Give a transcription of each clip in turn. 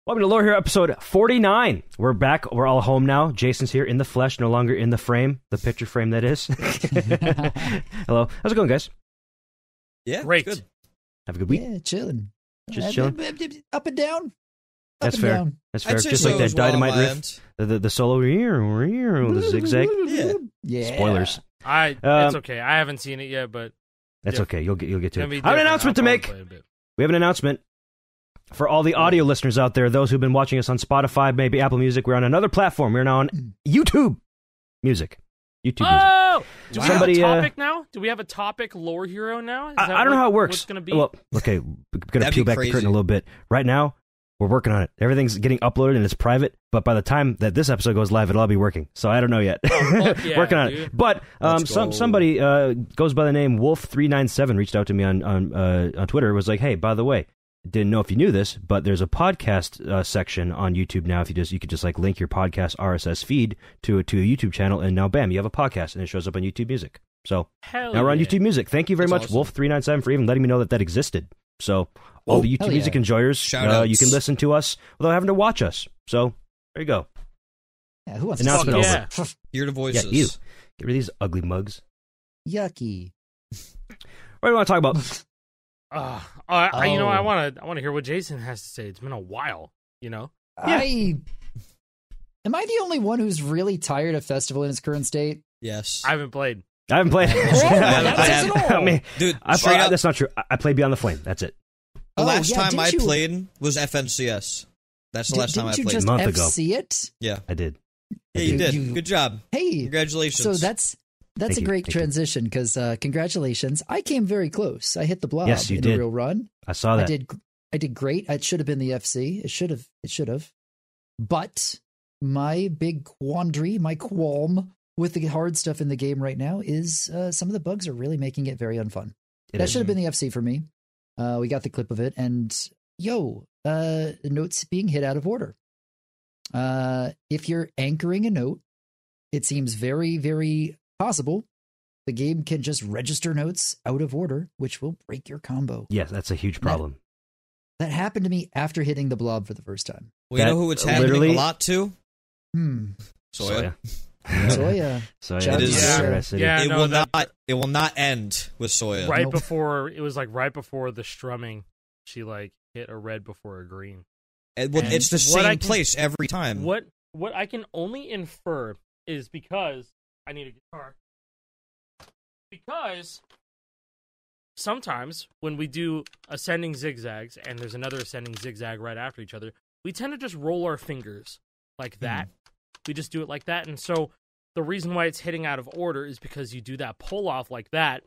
Welcome to Lore Hero episode 49. We're back. We're all home now. Jason's here in the flesh, no longer in the frame, the picture frame that is. Hello. How's it going, guys? Yeah, great. Good. Have a good week. Yeah, chilling. Just chilling. Up and down. That's fair. Down. That's fair. Just so like that dynamite riff, the solo, the zigzag. Yeah. Spoilers. It's okay. I haven't seen it yet, but that's okay. You'll get to it. I have an an announcement to make. We have an announcement for all the audio listeners out there. Those who've been watching us on Spotify, maybe Apple Music. We're on another platform. We're now on YouTube Music. Oh! Do we have a topic now? Do we have a topic Lore Hero now? I don't know how it works. What's going to be? Well, okay, we're going to peel back the curtain a little bit. Right now, we're working on it. Everything's getting uploaded and it's private, but by the time that this episode goes live, it'll all be working. So I don't know yet. Yeah, working on it. But somebody goes by the name Wolf397 reached out to me on Twitter. Was like, hey, by the way, didn't know if you knew this, but there's a podcast section on YouTube now. If you could just like link your podcast RSS feed to a YouTube channel, and now bam, you have a podcast, and it shows up on YouTube Music. So now we're on YouTube Music. Thank you very much, awesome. Wolf397, for even letting me know that existed. So all the YouTube Music enjoyers, you can listen to us without having to watch us. So there you go. Yeah, who wants Announcement to over. Hear the voices. Yeah, you. Get rid of these ugly mugs. Yucky. What do you want to talk about? I want to hear what Jason has to say. It's been a while, you know. Am I the only one who's really tired of Festival in its current state? Yes. I haven't played. I mean, dude, that's not true. I played Beyond the Flame. That's it. The last time I played was FNCS. That's the last time I played. Didn't you just a month ago. FC it? Yeah, I did. Yeah, you did. Good job. Hey, congratulations. So that's a great transition because congratulations. I came very close. I hit the blob in a real run. I saw that. I did great. It should have been the FC. It should have. But my big quandary, my qualm with the hard stuff in the game right now is some of the bugs are really making it very unfun. That should have been the FC for me. We got the clip of it, and notes being hit out of order. If you're anchoring a note, it seems very, very possible the game can just register notes out of order, which will break your combo. Yes, that's a huge problem. That happened to me after hitting the blob for the first time. Well, you know who it's happening a lot to? Soya. Soya. Soya. It is. It will not end with Soya. Right before the strumming, she like hit a red before a green. It's the same place every time. What I can only infer is because I need a guitar. Because sometimes when we do ascending zigzags and there's another ascending zigzag right after each other, we tend to just roll our fingers like that. We just do it like that. And so the reason why it's hitting out of order is because you do that pull off like that,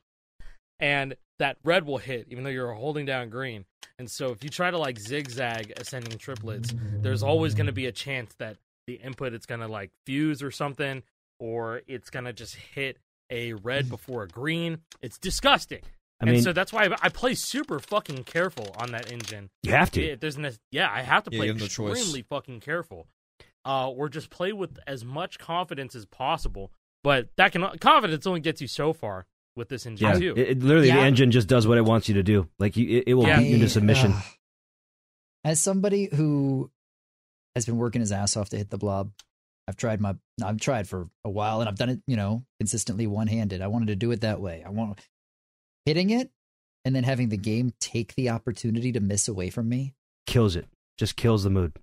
and that red will hit even though you're holding down green. And so if you try to like zigzag ascending triplets, there's always going to be a chance that the input it's going to like fuse or something, or it's going to just hit a red before a green. It's disgusting. So that's why I play super fucking careful on that engine. You have to. I have to play you have extremely fucking careful. Or just play with as much confidence as possible. But confidence only gets you so far with this engine too. The engine just does what it wants you to do. Like it will beat you into submission. As somebody who has been working his ass off to hit the blob, I've tried for a while, and I've done it, consistently one-handed. I wanted to do it that way. Hitting it and then having the game take the opportunity to miss away from me. Kills it. Just kills the mood.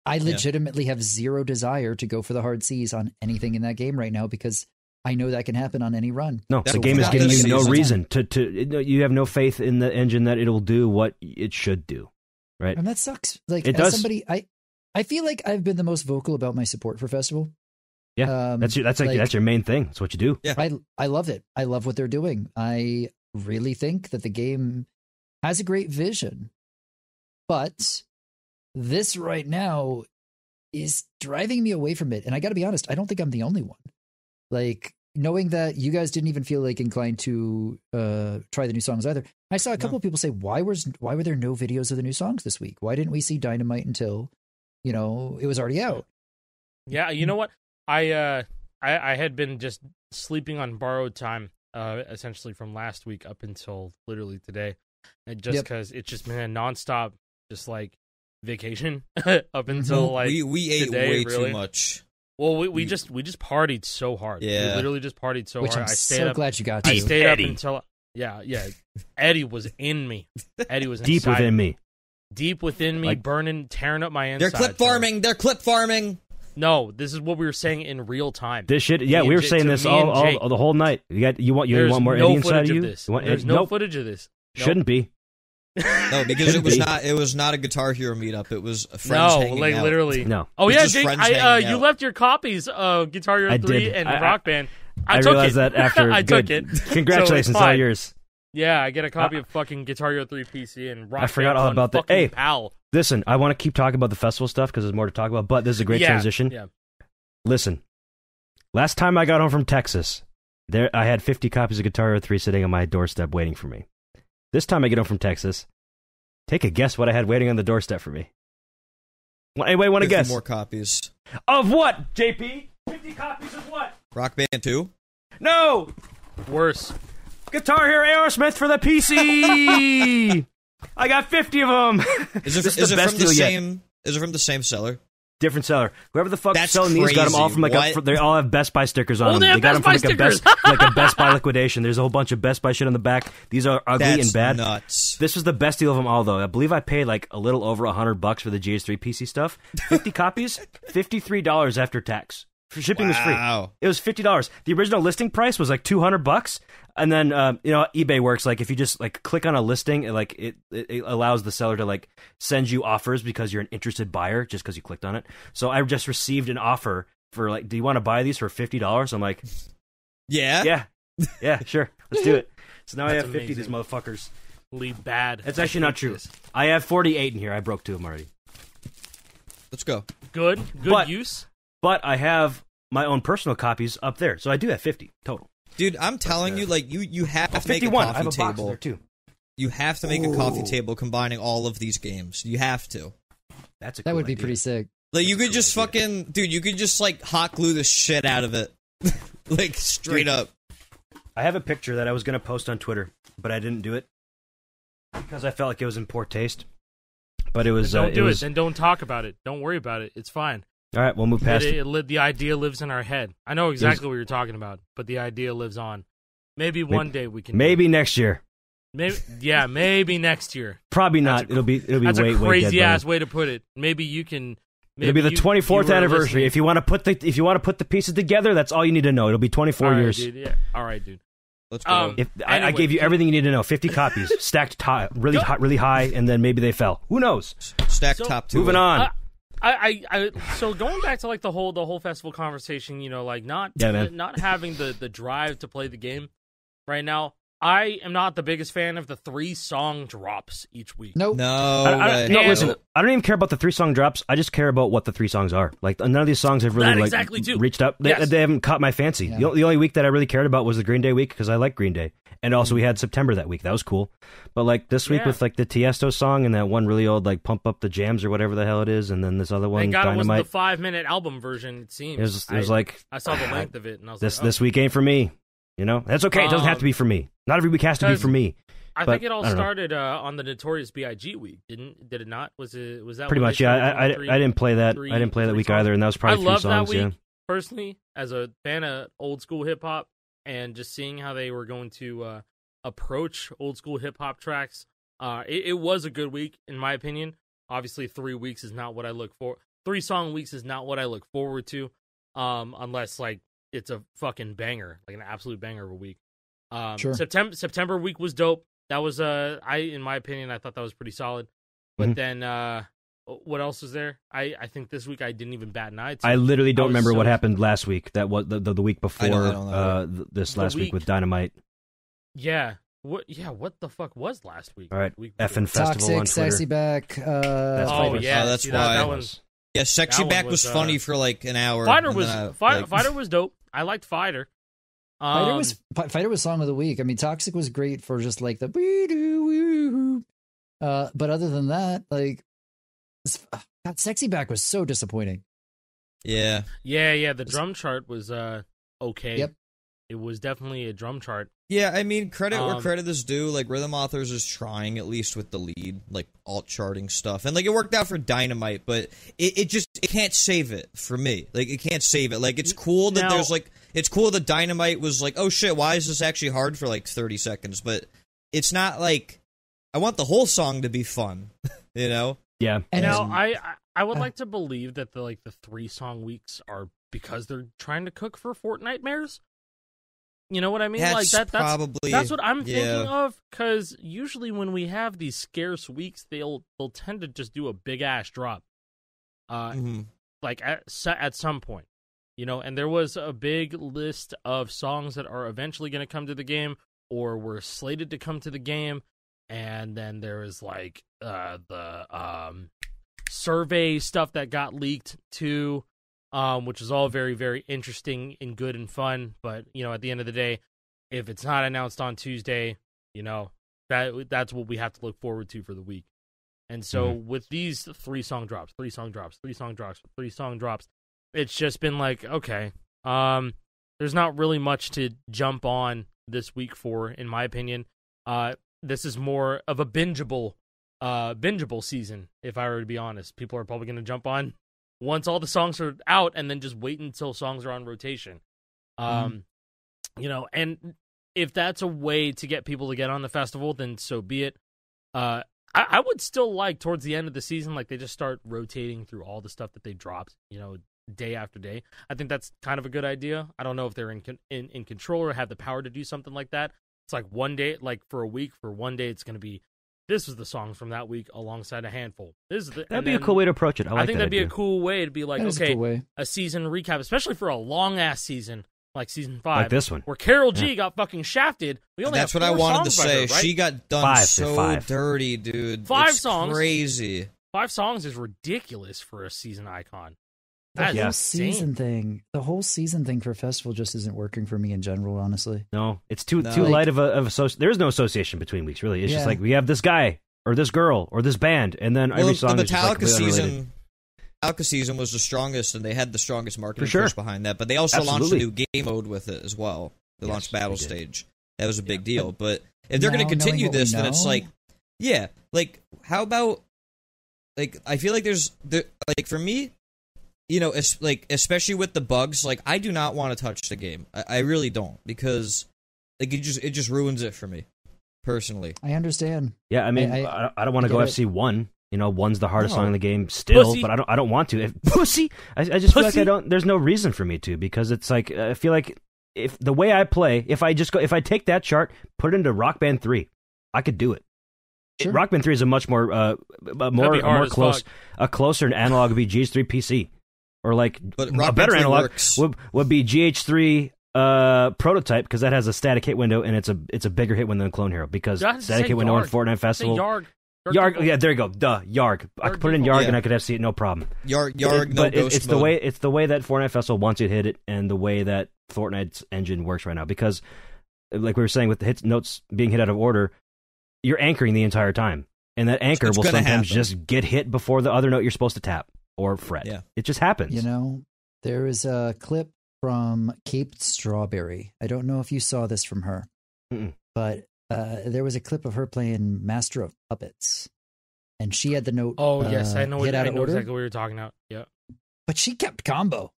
I legitimately have zero desire to go for the hard C's on anything in that game right now because I know that can happen on any run. No, the game is giving you no reason to you have no faith in the engine that it'll do what it should do, right? And that sucks. Like, it as does. Somebody, I feel like I've been the most vocal about my support for Festival. Yeah, that's your main thing. That's what you do. Yeah, I love it. I love what they're doing. I really think that the game has a great vision, but this right now is driving me away from it. And I got to be honest, I don't think I'm the only one. Like, knowing that you guys didn't even feel like inclined to try the new songs either. I saw a couple of people say, why were there no videos of the new songs this week? Why didn't we see Dynamite until, it was already out? Yeah, you know what? I had been just sleeping on borrowed time, essentially from last week up until literally today. And just because it's just been a nonstop, just like vacation up until like we ate today, way really. too much. Well, we just partied so hard. Yeah. We literally just partied so Which hard. I'm I stayed so up. glad you got to. I stayed Eddie. up until yeah. Eddie was in me. Eddie was Deep inside within me. Deep within me, Like- burning, tearing up my They're insides. clip farming. They're clip farming. No, this is what we were saying in real time. This shit. Yeah, Me we and were saying to this me and Jake. all the whole night. You want There's more no Eddie inside footage of you? this. You want, There's no nope. footage of this. Nope. Shouldn't be. No, because it was not a Guitar Hero meetup. It was friends No, hanging like out. literally. No. Oh It's yeah, just Jake. friends hanging You out. left your copies of Guitar Hero I 3 did. and I- Rock Band. I took realized it. that after. I Good. took it. Congratulations, So it's all fine. yours. Yeah, I get a copy of fucking Guitar Hero 3 PC and Rock I forgot Band all on about that. fucking Hey. PAL. Listen, I want to keep talking about the festival stuff because there's more to talk about. But this is a great transition. Yeah. Listen, last time I got home from Texas, I had 50 copies of Guitar Hero 3 sitting on my doorstep waiting for me. This time I get home from Texas, take a guess what I had waiting on the doorstep for me. Anybody want to 50 guess? more copies. Of what, JP? 50 copies of what? Rock Band 2? No! Worse. Guitar Hero Aerosmith for the PC! I got 50 of them! Is it This from best the deal yet. same? Is it from the same seller? Different seller. Whoever the fuck's That's selling these got them all from crazy. they all have Best Buy stickers on Oh, them. they have got them Best from Buy like a Best Buy liquidation. There's a whole bunch of Best Buy shit on the back. These are ugly That's and bad. nuts. This was the best deal of them all, though. I believe I paid like a little over $100 for the GS3 PC stuff. 50 copies, $53 after tax. For shipping was free. Wow. It was $50. The original listing price was like $200, and then eBay works like if you just like click on a listing, it allows the seller to like send you offers because you're an interested buyer just because you clicked on it. So I just received an offer for like, do you want to buy these for $50? I'm like, Yeah? yeah, sure, let's do it. So now I That's have 50 of these amazing. motherfuckers. Leave bad. That's actually not true. I have 48 in here. I broke 2 of them already. Let's go. Good But- use. But I have my own personal copies up there, so I do have 50 total. Dude, I'm telling you, like, you have to make a 51. I coffee have a box in table. there too. You have to make a coffee table combining all of these games. You have to. That's a That cool would be idea. pretty sick. Like, you could cool just idea. fucking... Dude, you could just, like, hot glue the shit out of it. Like, straight up. I have a picture that I was going to post on Twitter, but I didn't do it because I felt like it was in poor taste. But it was. Don't do was, it. Then don't talk about it. Don't worry about it. It's fine. All right, we'll move past it. The idea lives in our head. I know exactly what you're talking about, but the idea lives on. Maybe one day we can. Maybe next year. Maybe next year. Probably That's not. It'll be That's way a crazy dead by ass then. way to put it. Maybe you can. It'll be the you 24th were anniversary. listening. If you want to put the pieces together, that's all you need to know. It'll be 24 All right, years. dude, yeah. All right, dude. Let's go. If I Anyway, gave you everything you need to know, 50 copies stacked really high, and then maybe they fell. Who knows? Stack So- top 2. Moving on. So going back to like the whole festival conversation, like not having the drive to play the game right now. I am not the biggest fan of the 3-song drops each week. Nope. No way. No, And- listen. I don't even care about the 3-song drops. I just care about what the 3 songs are. Like none of these songs have really That like exactly, too. reached up. Yes. They haven't caught my fancy. Yeah. The only week that I really cared about was the Green Day week because I like Green Day, and also we had September that week. That was cool. But like this week Yeah. with like the Tiesto song and that one really old like Pump Up the Jams or whatever the hell it is, and then this other one Thank God it was Dynamite. the 5-minute album version. It seems. It was like I saw the length of it, and I was this like, oh. this week ain't for me. You know, that's okay. It doesn't have to be for me. Not every week has to be 'cause for me. I but think it all I don't know. started on the Notorious B.I.G. week, did it not? Was that Pretty when much, they yeah. started I doing didn't play that. three- I didn't play that three week songs? either, and that was probably I 3 love songs. that Yeah. week personally as a fan of old school hip hop, and just seeing how they were going to approach old school hip hop tracks. It was a good week in my opinion. Obviously, 3 weeks is not what I look for. 3-song weeks is not what I look forward to, unless like it's a fucking banger, like an absolute banger of a week. Sure. September week was dope. That was in my opinion, I thought that was pretty solid. But Mhm. then what else was there? I think this week I didn't even bat an eye to. I literally don't was remember so- what happened last week. That was the week before I don't know. this The last week week- with Dynamite. Yeah. What the fuck was last week? All right, The week Effin' before? Festival on Toxic, Twitter. sexy back. That's Oh what it yeah, Oh, that's see, why. that one. Yeah, Sexy That Back one was was, funny for like an hour. Fighter and was then I, Fighter was dope. I liked Fighter. Fighter was song of the week. I mean, Toxic was great for just like the woo-doo-woo-hoo. But other than that, like, God, Sexy Back was so disappointing. Yeah. Yeah. The drum chart was okay. Yep. It was definitely a drum chart. Yeah, I mean, credit where credit is due. Like, Rhythm Authors is trying, at least with the lead, like, alt charting stuff. And, like, it worked out for Dynamite, but it can't save it for me. Like, it can't save it. Like, it's cool that there's, like, it's cool that Dynamite was like, oh shit, why is this actually hard for, like, 30 seconds? But it's not, like, I want the whole song to be fun, you know? Yeah. And now, I would like to believe that the 3-song weeks are because they're trying to cook for Fortnite mares. You know what I mean? That's what I'm thinking of, because usually when we have these scarce weeks, they'll tend to just do a big ass drop, like at some point, you know. And there was a big list of songs that are eventually going to come to the game or were slated to come to the game, and then there was like the survey stuff that got leaked too. Which is all very, very interesting and good and fun. But, you know, at the end of the day, if it's not announced on Tuesday, you know, that's what we have to look forward to for the week. And so with these 3-song drops, it's just been like, okay, there's not really much to jump on this week for, in my opinion. This is more of a bingeable season, if I were to be honest. People are probably going to jump on once all the songs are out, and then just wait until songs are on rotation. You know, and if that's a way to get people to get on the festival, then so be it. I would still like, towards the end of the season, like, they just start rotating through all the stuff that they dropped, you know, day after day. I think that's kind of a good idea. I don't know if they're in control or have the power to do something like that. It's like one day, like for a week, for one day, it's going to be, this is the songs from that week alongside a handful. That'd be a cool way to approach it. I think that'd be a cool way to be like, okay, a season recap, especially for a long ass season like season 5, like this one, where Karol G got fucking shafted. That's what I wanted to say. Right? She got done so dirty, dude. 5 songs, crazy. 5 songs is ridiculous for a season icon. The whole season thing for festival just isn't working for me in general, honestly. No, it's too light of a there's no association between weeks, really. It's just like we have this guy or this girl or this band, and then every song is just like season. Metallica season was the strongest, and they had the strongest marketing push behind that. But they also launched a new game mode with it as well. They launched Battle Stage. That was a big deal. But if they're going to continue this, then it's like, yeah, like how about, like, I feel like like for me, you know, especially with the bugs, like, I do not want to touch the game. I really don't, because like it just ruins it for me personally. I understand. Yeah, I mean, I don't want to go FC1. You know, 1's the hardest song in the game still, Pussy. But I don't want to. Pussy. I just feel like there's no reason for me to, because it's like I feel like if the way I play, if I take that chart, put it into Rock Band 3, I could do it. Sure. Rock Band 3 is a much more closer analog would be GH3 PC. Or like a better analog would be GH3 Prototype, because that has a static hit window, and it's a bigger hit window than Clone Hero, because static hit window on Fortnite Festival. Yarg, yeah, there you go. Yarg. I could put it in Yarg and I could FC it, no problem. Yarg, but it's the way that Fortnite Festival wants you to hit it, and the way that Fortnite's engine works right now. Because, like we were saying, with the notes being hit out of order, you're anchoring the entire time, and that anchor will sometimes just get hit before the other note you're supposed to tap or fret. Yeah. It just happens. You know, there is a clip from Caped Strawberry. I don't know if you saw this from her, but there was a clip of her playing Master of Puppets, and she had the note. Oh yes, I know exactly what you're talking about. Yeah, but she kept combo.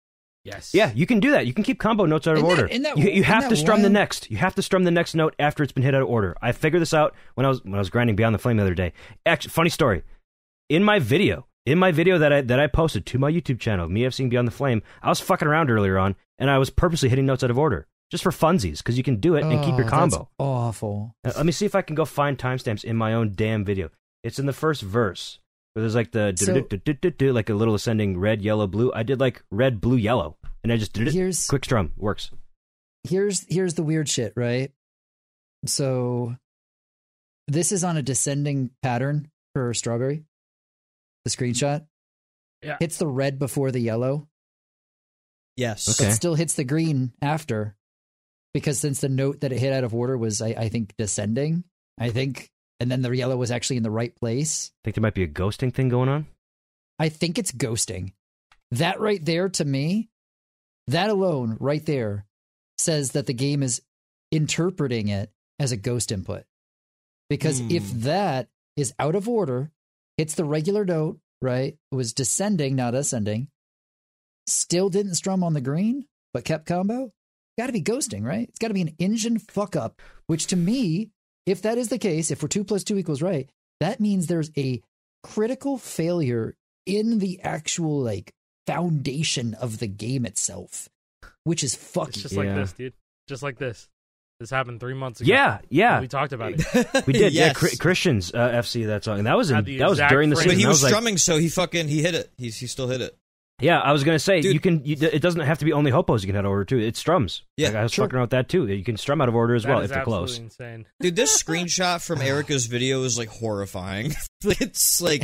Yes. Yeah, you can do that. You can keep combo notes out of order. You have to strum the next. You have to strum the next note after it's been hit out of order. I figured this out when I was grinding Beyond the Flame the other day. Actually, funny story. In my video that I posted to my YouTube channel, me FCing Beyond the Flame, I was fucking around earlier on, and I was purposely hitting notes out of order. Just for funsies, because you can do it and keep your combo. That's awful. Let me see if I can go find timestamps in my own damn video. It's in the first verse, where there's like like a little ascending red, yellow, blue. I did like red, blue, yellow, and I just did it. Quick strum works. Here's the weird shit, right? So this is on a descending pattern for Strawberry. The screenshot, hits the red before the yellow. Yes, but still hits the green after. Because since the note that it hit out of order was, I think, descending, and then the yellow was actually in the right place. Think there might be a ghosting thing going on? I think it's ghosting. That right there, to me, that alone right there says that the game is interpreting it as a ghost input. Because if that is out of order, hits the regular note, right? It was descending, not ascending, still didn't strum on the green, but kept combo, got to be ghosting, right? It's got to be an engine fuck up, which to me, if that is the case, if we're 2 + 2 = right, that means there's a critical failure in the actual like foundation of the game itself, which is fucking. It's just like this, dude. Just like this. This happened 3 months ago. Yeah. We talked about it. We did. Yes. Yeah, Christian's FC that song, and that was during the season. But he was strumming, so he hit it. He still hit it. Yeah, I was gonna say, dude, it doesn't have to be only hopos you can head over to. It strums. Yeah, like, I was fucking around with that too. You can strum out of order as well if they're close. Insane. Dude, this screenshot from Erica's video is like horrifying. It's like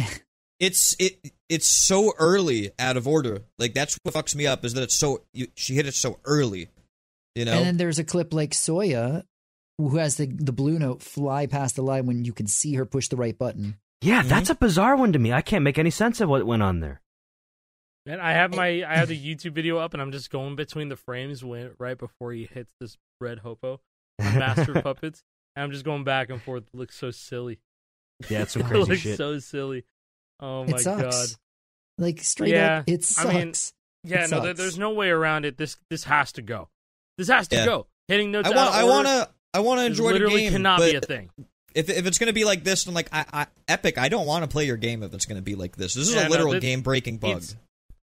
it's so early out of order. Like that's what fucks me up is that she hit it so early. You know. And then there's a clip like Soya, who has the blue note fly past the line when you can see her push the right button. Yeah, that's a bizarre one to me. I can't make any sense of what went on there. And I have the YouTube video up, and I'm just going between the frames right before he hits this red hopo, Master Puppets, and I'm just going back and forth. It looks so silly. Yeah, it's some crazy shit. It looks so silly. Oh my god! Like straight up, it sucks. I mean, there's no way around it. This has to go. This has to go. Hitting notes. I want to enjoy the game. Literally cannot be a thing. If it's going to be like this, then like Epic, I don't want to play your game if it's going to be like this. This is a literal game-breaking bug.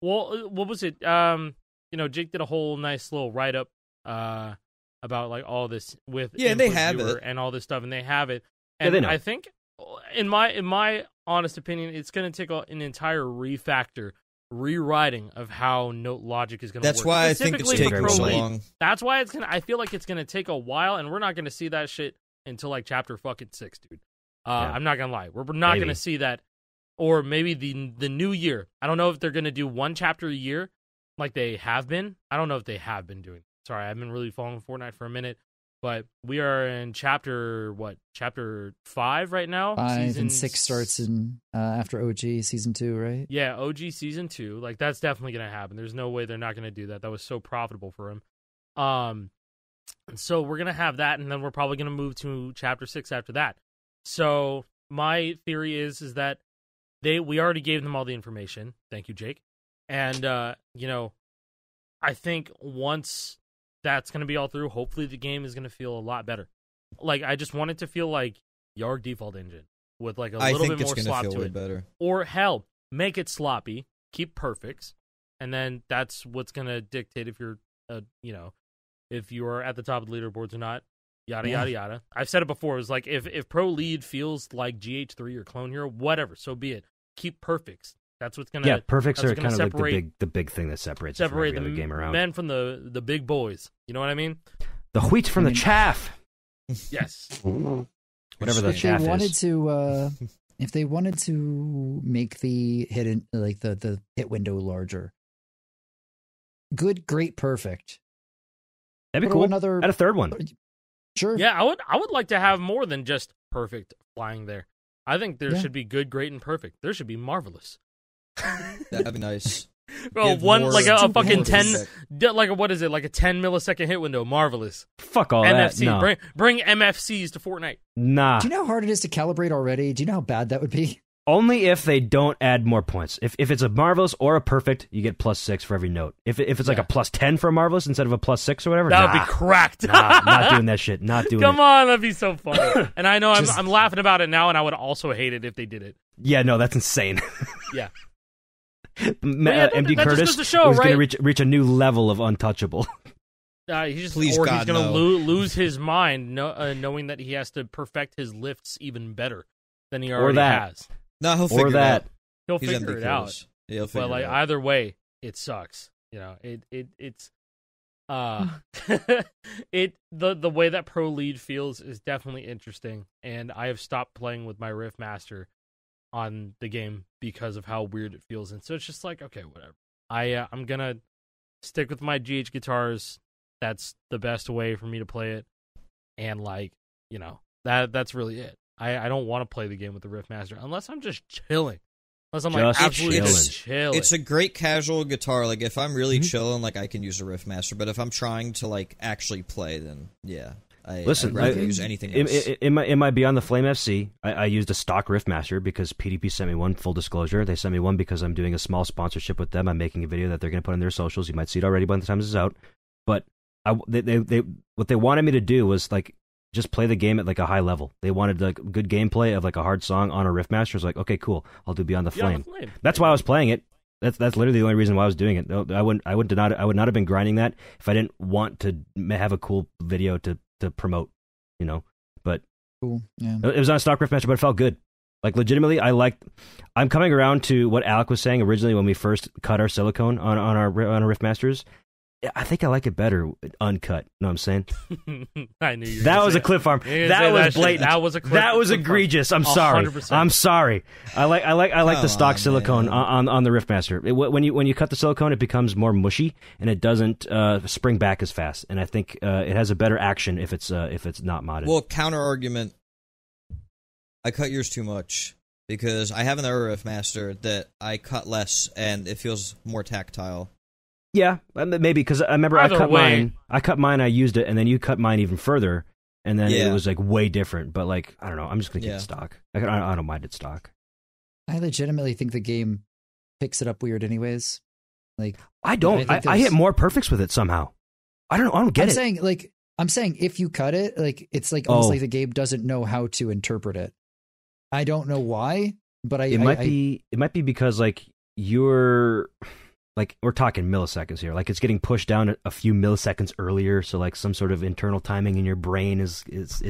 Well, what was it? Jake did a whole nice little write-up about like all this with they have it and all this stuff, and they have it. And I think, in my honest opinion, it's going to take an entire rewriting of how note logic is going to work. That's why I think it's taking so long. That's why I feel like it's going to take a while, and we're not going to see that shit until like chapter fucking 6, dude. I'm not going to lie. We're not going to see that. Or maybe the new year. I don't know if they're going to do one chapter a year like they have been. I don't know if they have been doing. Sorry, I've been really following Fortnite for a minute. But we are in chapter 5 right now? 5 and 6 starts in after OG Season 2, right? Yeah, OG Season 2. Like, that's definitely going to happen. There's no way they're not going to do that. That was so profitable for him. So we're going to have that, and then we're probably going to move to chapter 6 after that. So my theory is that we already gave them all the information. Thank you, Jake. And, I think once that's going to be all through, hopefully the game is going to feel a lot better. Like, I just want it to feel like Yarg default engine with, like, a little bit more slop to it. Better. Or, hell, make it sloppy, keep perfects, and then that's what's going to dictate if you're, if you're at the top of the leaderboards or not. Yada, yada, yada. I've said it before. It was like, if Pro Lead feels like GH3 or Clone Hero, whatever, so be it. Keep perfects. That's what's going to... Yeah, perfects are kind of like the big thing that separates the game around. Men from the big boys. You know what I mean? The wheat from the chaff. Yes. Whatever the chaff is. If they wanted to make the hidden, like the hit window larger, good, great, perfect. That'd be cool. Add a third one. Sure. Yeah, I would like to have more than just perfect flying there. I think there should be good, great, and perfect. There should be marvelous. That'd be nice. Well, one like a fucking 10, like a, what is it? Like a 10 millisecond hit window. Marvelous. Fuck all MFC. that. No. Bring MFCs to Fortnite. Nah. Do you know how hard it is to calibrate already? Do you know how bad that would be? Only if they don't add more points. If it's a marvelous or a perfect, you get +6 for every note. If it's like a +10 for a marvelous instead of a +6 or whatever, that would be cracked. Not doing that shit. Not doing it. Come on, that'd be so funny. And I know I'm laughing about it now, and I would also hate it if they did it. Yeah, no, that's insane. Yeah. MD Curtis was going to reach a new level of untouchable. He's going to lose his mind, knowing that he has to perfect his lifts even better than he already has. No, he'll figure it out. He'll figure it out. He'll figure it out. Either way, it sucks. You know, it's the way that Pro Lead feels is definitely interesting, and I have stopped playing with my Rift Master on the game because of how weird it feels, and so it's just like, okay, whatever. I'm gonna stick with my GH guitars. That's the best way for me to play it, and that's really it. I don't want to play the game with the Rift Master unless I'm just chilling. Unless I'm like absolutely chilling. It's a great casual guitar. Like if I'm really chilling, like I can use a Rift Master. But if I'm trying to like actually play, then yeah. Listen, I'd rather use anything else. In my Beyond the Flame FC, I used a stock Riftmaster because PDP sent me one. Full disclosure, they sent me one because I'm doing a small sponsorship with them. I'm making a video that they're going to put on their socials. You might see it already by the time this is out. But what they wanted me to do was like just play the game at like a high level. They wanted like good gameplay of like a hard song on a Riftmaster. I was like, okay, cool, I'll do Beyond the Flame. That's why I was playing it. That's literally the only reason why I was doing it. I would not have been grinding that if I didn't want to have a cool video to promote, you know. But cool, yeah. It was on a stock Riftmaster, but it felt good. Like legitimately, I'm coming around to what Alec was saying originally when we first cut our silicone on our Riftmasters. I think I like it better uncut. Know what I'm saying? I knew you. That was a clip farm. That was blatant. That was a clip. That was egregious. I'm sorry. 100%. I'm sorry. I like the stock silicone on the Riftmaster. When you cut the silicone, it becomes more mushy and it doesn't spring back as fast. And I think it has a better action if it's not modded. Well, counter argument. I cut yours too much because I have another Riftmaster that I cut less and it feels more tactile. Yeah, maybe because I remember Either I cut mine, I used it, and then you cut mine even further, and then it was like way different. But like, I don't know, I'm just gonna keep it stock. I don't mind it stock. I legitimately think the game picks it up weird, anyways. Like, I don't. I hit more perfects with it somehow. I don't know. I don't get it. I'm saying if you cut it, like it's like almost like the game doesn't know how to interpret it. I don't know why, but it might be because like you're. Like, we're talking milliseconds here. Like, it's getting pushed down a few milliseconds earlier, so, like, some sort of internal timing in your brain is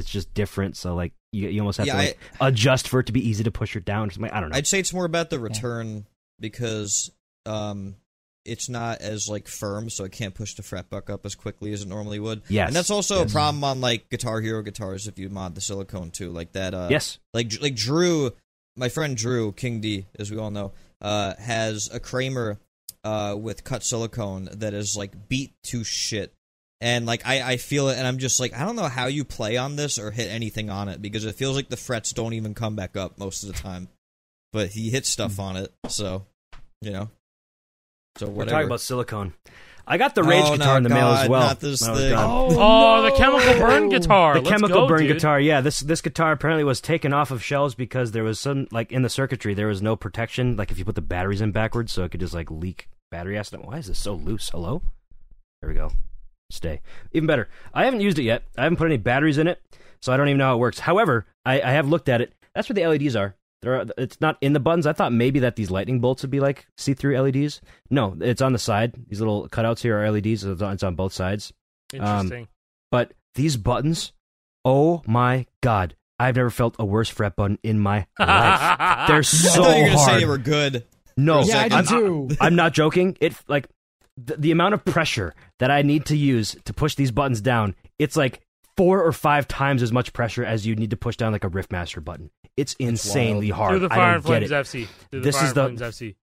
just different. So, like, you almost have to adjust for it to be easy to push it down. I don't know. I'd say it's more about the return because it's not as, like, firm, so it can't push the fretbook up as quickly as it normally would. Yes. And that's also a problem on, like, Guitar Hero guitars if you mod the silicone, too. Like, that, yes. Like Drew, my friend Drew, King D, as we all know, has a Kramer with cut silicone that is like beat to shit, and like I feel it, and I'm just like, I don't know how you play on this or hit anything on it because it feels like the frets don't even come back up most of the time, but he hits stuff on it, so you know. So whatever. We're talking about silicone. I got the Rage guitar in the mail as well. Not this thing. Oh, the chemical burn guitar. The chemical burn guitar. Yeah, this guitar apparently was taken off of shelves because there was some, like, in the circuitry, there was no protection. Like, if you put the batteries in backwards, so it could just, like, leak battery acid. Why is this so loose? Hello? There we go. Stay. Even better. I haven't used it yet. I haven't put any batteries in it, so I don't even know how it works. However, I have looked at it. That's where the LEDs are. It's not in the buttons. I thought maybe that these lightning bolts would be like see-through LEDs. No, it's on the side. These little cutouts here are LEDs. It's on both sides. Interesting. But these buttons, oh my god, I've never felt a worse fret button in my life. They're so hard. I thought you were going to say they were good. No, yeah, I do. I'm not joking. It like the amount of pressure that I need to use to push these buttons down. It's like 4 or 5 times as much pressure as you need to push down like a Riftmaster button. It's insanely hard. Through the Fire and Flames FC. This is the Flames FC.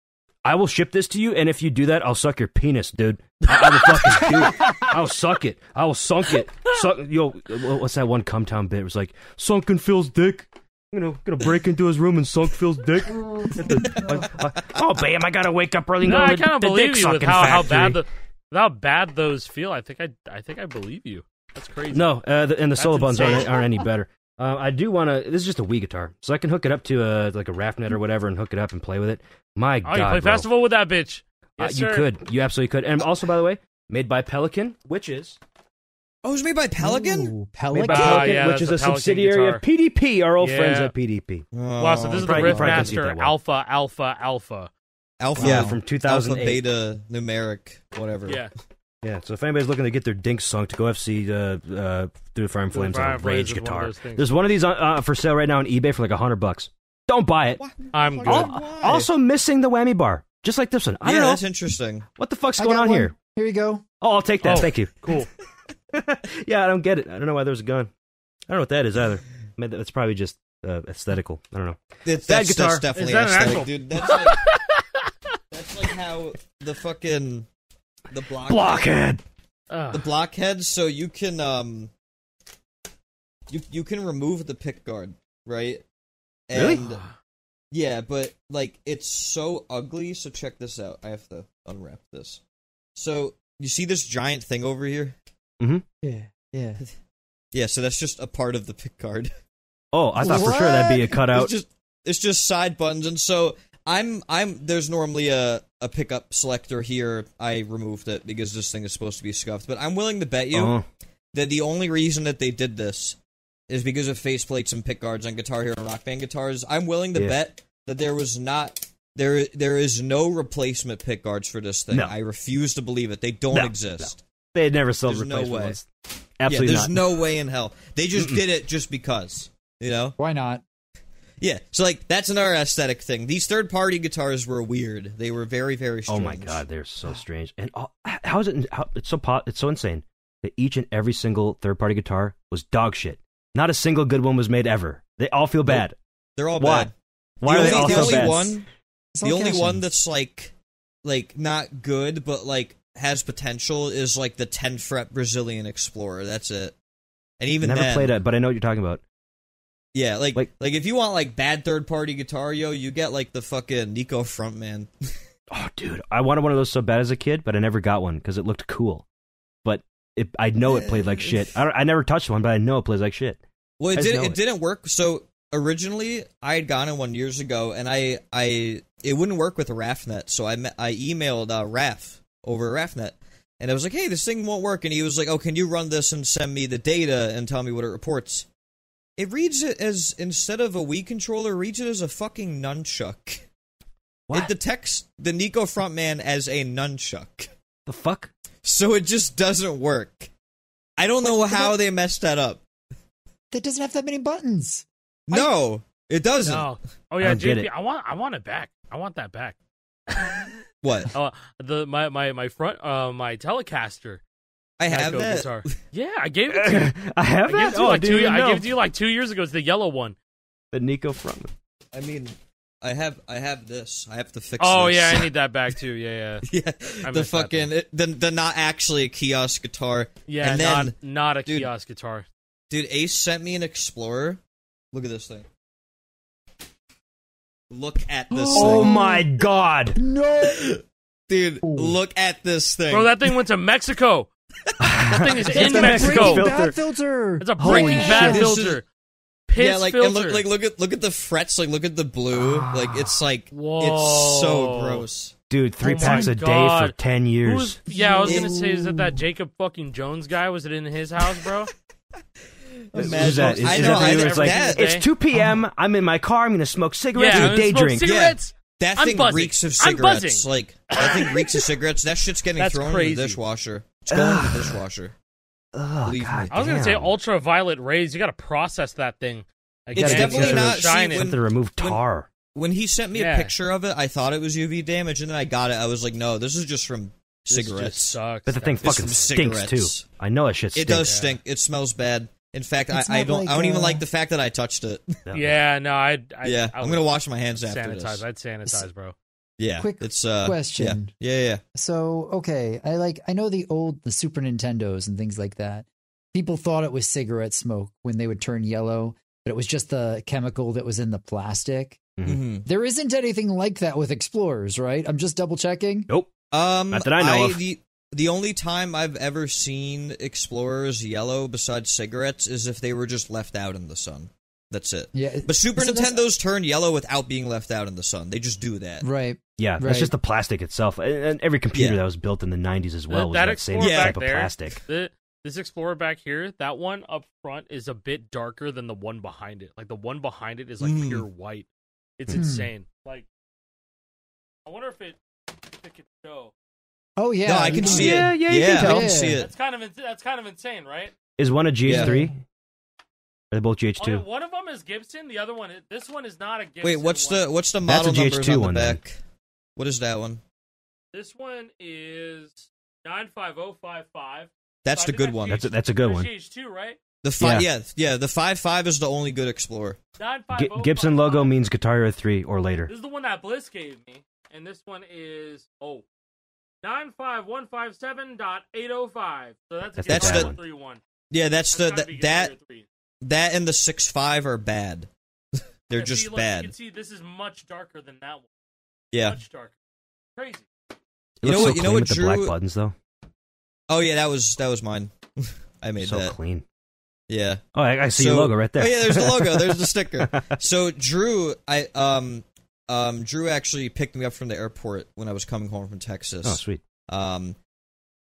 I will ship this to you, and if you do that, I'll suck your penis, dude. I will fucking do it. I'll suck it. I will sunk it. Yo, what's that one Cum Town bit? It was like, sunken Phil's dick. Gonna break into his room and sunk Phil's dick. Oh, bam! I gotta wake up early. No, I kind of believe you with how bad those feel. I think I believe you. That's crazy. No, and the solo buttons aren't any better. I do want to. This is just a Wii guitar, so I can hook it up to like a Raftnet or whatever, and hook it up and play with it. My God, you play bro. Festival with that bitch? Yes, you could. You absolutely could. And also, by the way, made by Pelican, which is. Oh, it was made by Pelican? Ooh, Pelican? Made by Pelican, yeah, which is a subsidiary guitar. of PDP, our old friends at PDP. Wow, so this is the Riftmaster Alpha. Yeah, from 2008. Alpha, beta, numeric, whatever. Yeah, so if anybody's looking to get their dink sunk to go FC Through the Fire and Flames on a Rage guitar, there's one of these for sale right now on eBay for like $100. Don't buy it. I'm good. Also missing the whammy bar, just like this one. I don't know. That's interesting. What the fuck's going on here? Here you go. Oh, I'll take that. Oh, thank you. Cool. Yeah, I don't get it. I don't know why there's a gun. I don't know what that is either. It's probably just aesthetical. I don't know. That's guitar. That's definitely Is that aesthetic, actual? dude. That's like how the fucking blockhead. The blockhead. So you can you can remove the pick guard, right? And, really? Yeah, but like it's so ugly. So check this out. I have to unwrap this. So you see this giant thing over here? Mm-hmm. Yeah. Yeah, so that's just a part of the pickguard. Oh, I thought for sure that'd be a cutout. It's just side buttons, and so there's normally a pickup selector here. I removed it because this thing is supposed to be scuffed, but I'm willing to bet you that the only reason that they did this is because of faceplates and pickguards on Guitar Hero and Rock Band guitars. I'm willing to bet that there is no replacement pickguards for this thing. No. I refuse to believe it. They don't exist. No. They had never sold replacement ones. Absolutely there's no way in hell. They just did it just because, you know? Why not? Yeah, so like that's another aesthetic thing. These third-party guitars were weird. They were very, very strange. Oh my god, they're so strange. And how is it? It's so insane that each and every single third-party guitar was dog shit. Not a single good one was made ever. They all feel bad. They're all bad. Why are they all so bad? The only one that's like not good, but like has potential is like the 10-fret Brazilian Explorer. That's it. And even never played it, but I know what you're talking about. Yeah, like if you want like bad third-party guitar, you get like the fucking Nico Frontman. Oh, dude, I wanted one of those so bad as a kid, but I never got one because it looked cool. But I know it played like shit. I never touched one, but I know it plays like shit. Well, it didn't work. So originally, I had gotten one years ago, and it wouldn't work with RAFnet. So I emailed RAF over RAFnet, and I was like, "Hey, this thing won't work." And he was like, "Oh, can you run this and send me the data and tell me what it reports?" It reads it as, instead of a Wii controller, reads it as a fucking nunchuck. What? It detects the Nico Frontman as a nunchuck. The fuck? So it just doesn't work. I don't know how they messed that up. That doesn't have that many buttons. No, it doesn't. No. Oh yeah, JP, I want it back. I want that back. What? My front my Telecaster. I have that. Guitar. Yeah, I gave it to you. I have that? I gave it to you like 2 years ago. It's the yellow one. The Nico Frontman. I mean, I have this. I have to fix Oh, this. yeah, I need that back too. Yeah. Yeah, the fucking, the not actually a kiosk guitar. Yeah, and then, not a kiosk guitar. Dude, Ace sent me an Explorer. Look at this thing. Look at this thing. Oh my god. No. Dude, look at this thing. Bro, that thing went to Mexico. That thing is in Mexico. Bad filter. It's a Breaking Bad filter. Piss filter. And look at the frets. Like, look at the blue. Like, it's like, whoa. It's so gross. Dude, 3 packs a day for 10 years. I was gonna say, is that Jacob fucking Jones guy? Was it in his house, bro? Who's that? It's 2 p.m. I'm in my car. I'm gonna smoke cigarettes and day drink. Cigarettes. Yeah. That thing reeks of cigarettes. Like, that thing reeks of cigarettes. That shit's getting thrown in the dishwasher. It's going in the dishwasher. Oh, God, I was gonna say ultraviolet rays. You gotta process that thing. It's definitely not. Shine it. To remove tar. When he sent me a picture of it, I thought it was UV damage, and then I got it. I was like, no, this is just from cigarettes. This just sucks. But the thing fucking stinks too. I know that shit stinks. It does stink. It smells bad. In fact, I don't even like the fact that I touched it. Yeah, no, I'm gonna wash my hands after this. I'd sanitize, bro. Yeah. Quick it's question. Yeah. So, okay, I know the Super Nintendos and things like that. People thought it was cigarette smoke when they would turn yellow, but it was just the chemical that was in the plastic. Mm-hmm. There isn't anything like that with Explorers, right? I'm just double checking. Nope. Not that I know of. The only time I've ever seen Explorers yellow besides cigarettes is if they were just left out in the sun. That's it. Yeah. But Super Nintendos turn yellow without being left out in the sun. They just do that. Right. Yeah, that's just the plastic itself. And every computer that was built in the 90s as well was that same type of plastic. This Explorer back here, that one up front is a bit darker than the one behind it. Like, the one behind it is like pure white. It's insane. Like, I wonder if it can show. Oh yeah, no, I can see it. Yeah, you can tell. I can see it. That's kind of insane, right? Is one a GH3? Are they both GH2? One of them is Gibson. The other one, this one is not a Gibson. Wait, what's the model numbers on the back? Then. What is that one? This one is 95055. That's the good one. That's a good one. GH2, right? The 5.5 is the only good Explorer. Gibson logo means Guitar Hero 3 or later. This is the one that Bliss gave me, and this one is 95157.805. So that's the 3-1. Yeah, that's that and the 6.5 are bad. They're just bad. You can see this is much darker than that one. Yeah, much darker. Crazy. You know what? With the black buttons though. Oh yeah, that was mine. I made that. So clean. Yeah. Oh, I see your logo right there. Oh yeah, there's the logo. There's the sticker. So Drew, Drew actually picked me up from the airport when I was coming home from Texas. Oh, sweet.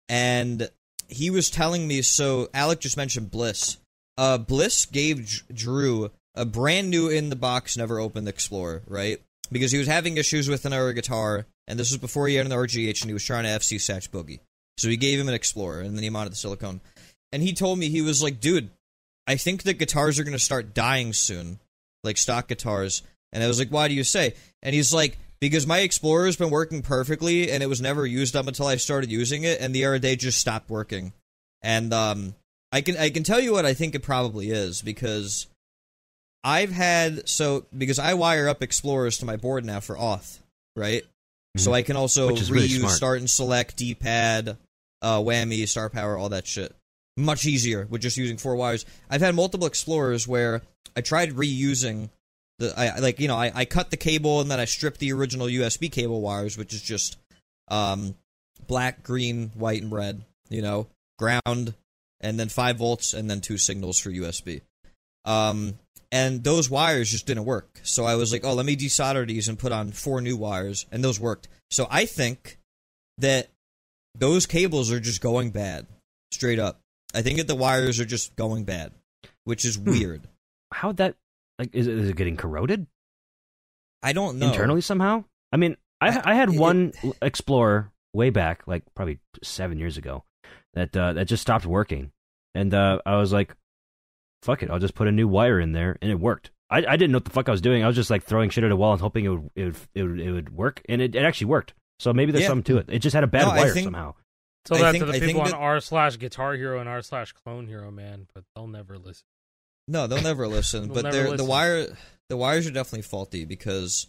And he was telling me. So Alec just mentioned Bliss. Bliss gave Drew a brand new in the box, never opened Explorer, right? Because he was having issues with another guitar, and this was before he had an RGH, and he was trying to FC Satch Boogie. So he gave him an Explorer, and then he mounted the silicone. And he told me, he was like, dude, I think that guitars are going to start dying soon, like stock guitars. And I was like, why do you say? And he's like, because my Explorer has been working perfectly, and it was never used up until I started using it, and the other day just stopped working. And I can tell you what I think it probably is, because because I wire up Explorers to my board now for auth, right? Mm-hmm. So I can also reuse really start and select, D-pad, whammy, star power, all that shit. Much easier with just using 4 wires. I've had multiple Explorers where I tried reusing I cut the cable and then I stripped the original USB cable wires, which is just black, green, white, and red, ground, and then 5 volts, and then 2 signals for USB. And those wires just didn't work. So I was like, oh, let me desolder these and put on 4 new wires, and those worked. So I think that those cables are just going bad, straight up. I think that the wires are just going bad, which is weird. How'd that, is it getting corroded? I don't know. Internally somehow? I mean, I had one Explorer way back, probably 7 years ago, that just stopped working. And I was like, fuck it, I'll just put a new wire in there, and it worked. I didn't know what the fuck I was doing. I was just throwing shit at a wall and hoping it would work, and it actually worked. So maybe there's something to it. It just had a bad wire somehow. So that to the people on r/Guitar Hero and r/Clone Hero, man, but they'll never listen. No, they'll never listen. But the wires are definitely faulty because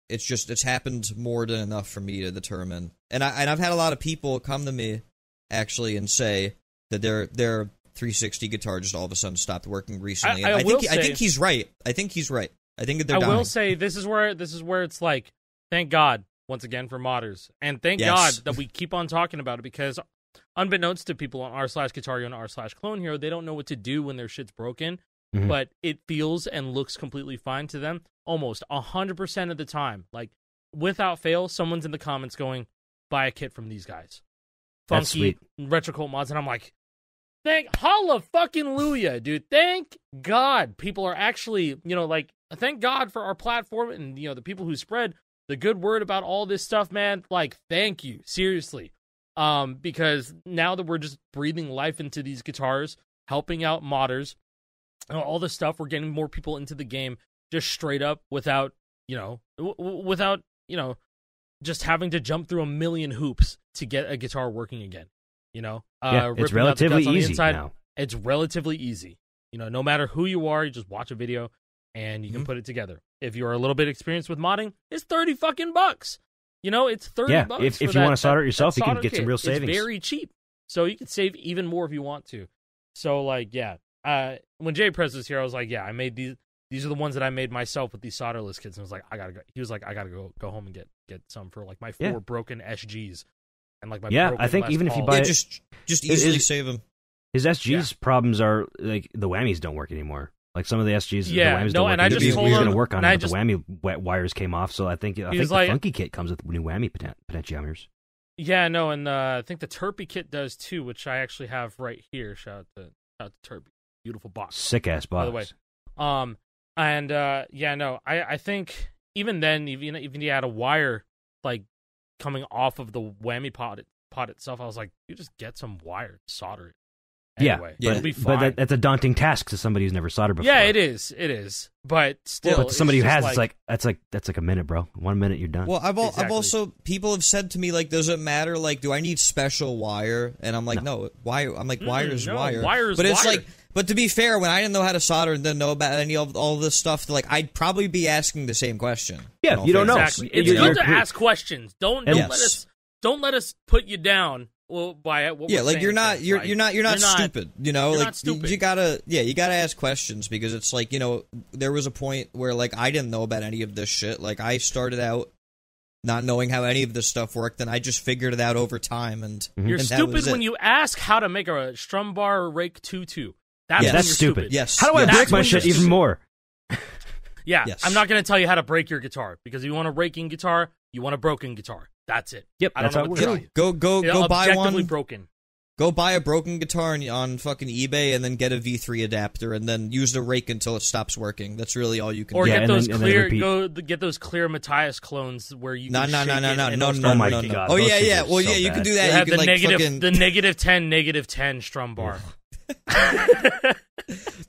it's happened more than enough for me to determine. And I've had a lot of people come to me actually and say that their 360 guitar just all of a sudden stopped working recently. I think he's right. I think that they're dying. I will say this is where it's like, thank God once again for modders, and thank God that we keep on talking about it, because unbeknownst to people on r/Guitar Hero and r/Clone Hero, they don't know what to do when their shit's broken, but it feels and looks completely fine to them almost 100% of the time. Without fail, someone's in the comments going, buy a kit from these guys. Funky Retro Cult Mods, and I'm like, holla fucking Luya, dude. Thank God people are actually, thank God for our platform and, the people who spread the good word about all this stuff, man. Thank you. Seriously. Because now that we're just breathing life into these guitars, helping out modders, all this stuff, we're getting more people into the game just straight up without just having to jump through a million hoops to get a guitar working again. It's relatively easy now. It's relatively easy. No matter who you are, you just watch a video and you can put it together. If you're a little bit experienced with modding, it's $30 fucking bucks. It's $30. If you want to solder it yourself, you can get some real savings. It's very cheap, so you can save even more if you want to. So when Jay Prez was here, I was like, I made these. These are the ones that I made myself with these solderless kits. And I was like, I gotta go. He was like, I gotta go home and get some for my 4 broken SGs and my broken I think Les even if you Pauls. buy just easily save them. His SG's problems are the whammies don't work anymore. Some of the SGs, the whammies don't work. And I just told him, going to work on it, but the whammy wires came off. So I think the Funky kit comes with new whammy potentiometers. Yeah, no, and I think the Terpy kit does too, which I actually have right here. Shout out to Terpy, beautiful box, sick ass box. By the way, I think even then, even you had a wire coming off of the whammy pot itself, I was like, you just get some wire, solder it. Anyway, it'll be fine. But that's a daunting task to somebody who's never soldered before. Yeah, it is. But still, but to somebody who has, that's like a minute, bro. 1 minute, you're done. Well, I've also people have said to me does it matter? Do I need special wire? And I'm like, no, wire. I'm like, wire is wire. But it's wire. But to be fair, when I didn't know how to solder and didn't know about any of all this stuff, I'd probably be asking the same question. Yeah, you don't know. Exactly. It's good to ask questions. Don't let us put you down. Well, by what we're saying, you're not stupid. You're not stupid. You gotta ask questions, because it's there was a point where I didn't know about any of this shit. I started out not knowing how any of this stuff worked, and I just figured it out over time. And you're and stupid when you ask how to make a strum bar rake 2-2. That's stupid. Yes. How do I break my shit even more? Yeah, yes. I'm not going to tell you how to break your guitar, because if you want a breaking guitar, you want a broken guitar. That's it. Yep, I don't that's know how what it to works. tell you. Go buy one. Broken. Go buy a broken guitar on fucking eBay and then get a V3 adapter and then use the rake until it stops working. That's really all you can do. Or get those get those clear Matthias clones where you can No. Oh my God. Oh yeah. Well, so you bad. can do that. You You have can the like negative, fucking the -10 strum bar.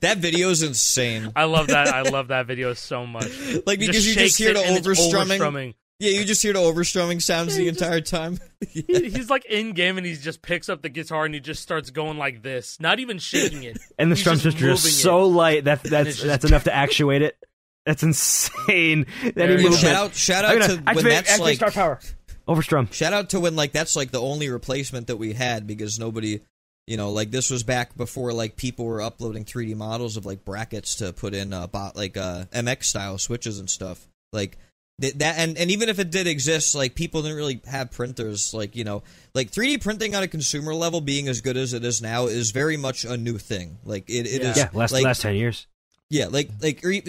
that video's insane. I love that. I love that video so much. Like because you just hear the overstrumming. Yeah, you just hear the overstrumming sounds the entire time. He's like in game and he just picks up the guitar and he just starts going like this, not even shaking it. And the strum sister is so light that's enough to actuate it. That's insane. Shout out to when that's like star power. Overstrum. Shout out to when like that's like the only replacement that we had because nobody, like this was back before like people were uploading 3D models of like brackets to put in MX style switches and stuff. Like that and even if it did exist, like people didn't really have printers. Like 3D printing on a consumer level being as good as it is now is very much a new thing. Like it is. Yeah, last 10 years. Yeah, like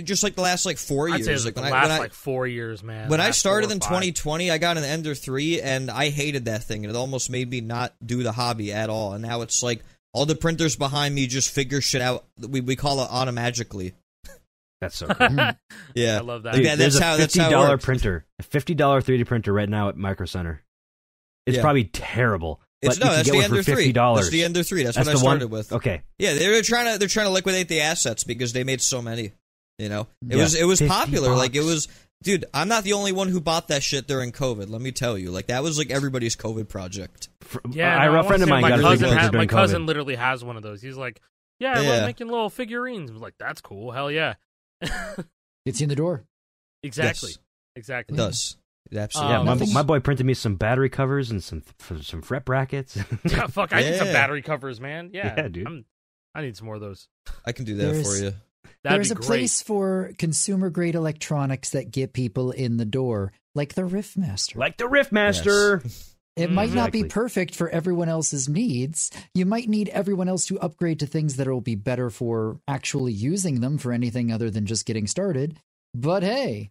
just like the last like 4 years. I'd say the last 4 years, man. When I started in 2020, I got an Ender 3, and I hated that thing, and it almost made me not do the hobby at all. And now it's like all the printers behind me just figure shit out. We call it automagically. That's so cool. Yeah, I love that. Dude, yeah, there's that's a $50 how it works. printer, a $50 3D printer right now at Micro Center. It's probably terrible. That's the Ender 3. That's the Ender 3. That's what I started with. Okay. Yeah, they're trying to liquidate the assets because they made so many. It was popular. $50. Like it was, dude. I'm not the only one who bought that shit during COVID. Let me tell you, like that was like everybody's COVID project. A friend of mine got my cousin literally has one of those. He's like, I love making little figurines. I was like, that's cool. Hell yeah. Gets you in the door. Exactly. Yes. Exactly. It does. It absolutely. My boy printed me some battery covers and some fret brackets. Yeah, fuck, I need some battery covers, man. Yeah dude. I need some more of those. I can do that for you. There's a place for consumer grade electronics that get people in the door, like the Riffmaster. Yes. It might not be perfect for everyone else's needs. You might need everyone else to upgrade to things that will be better for actually using them for anything other than just getting started. But hey,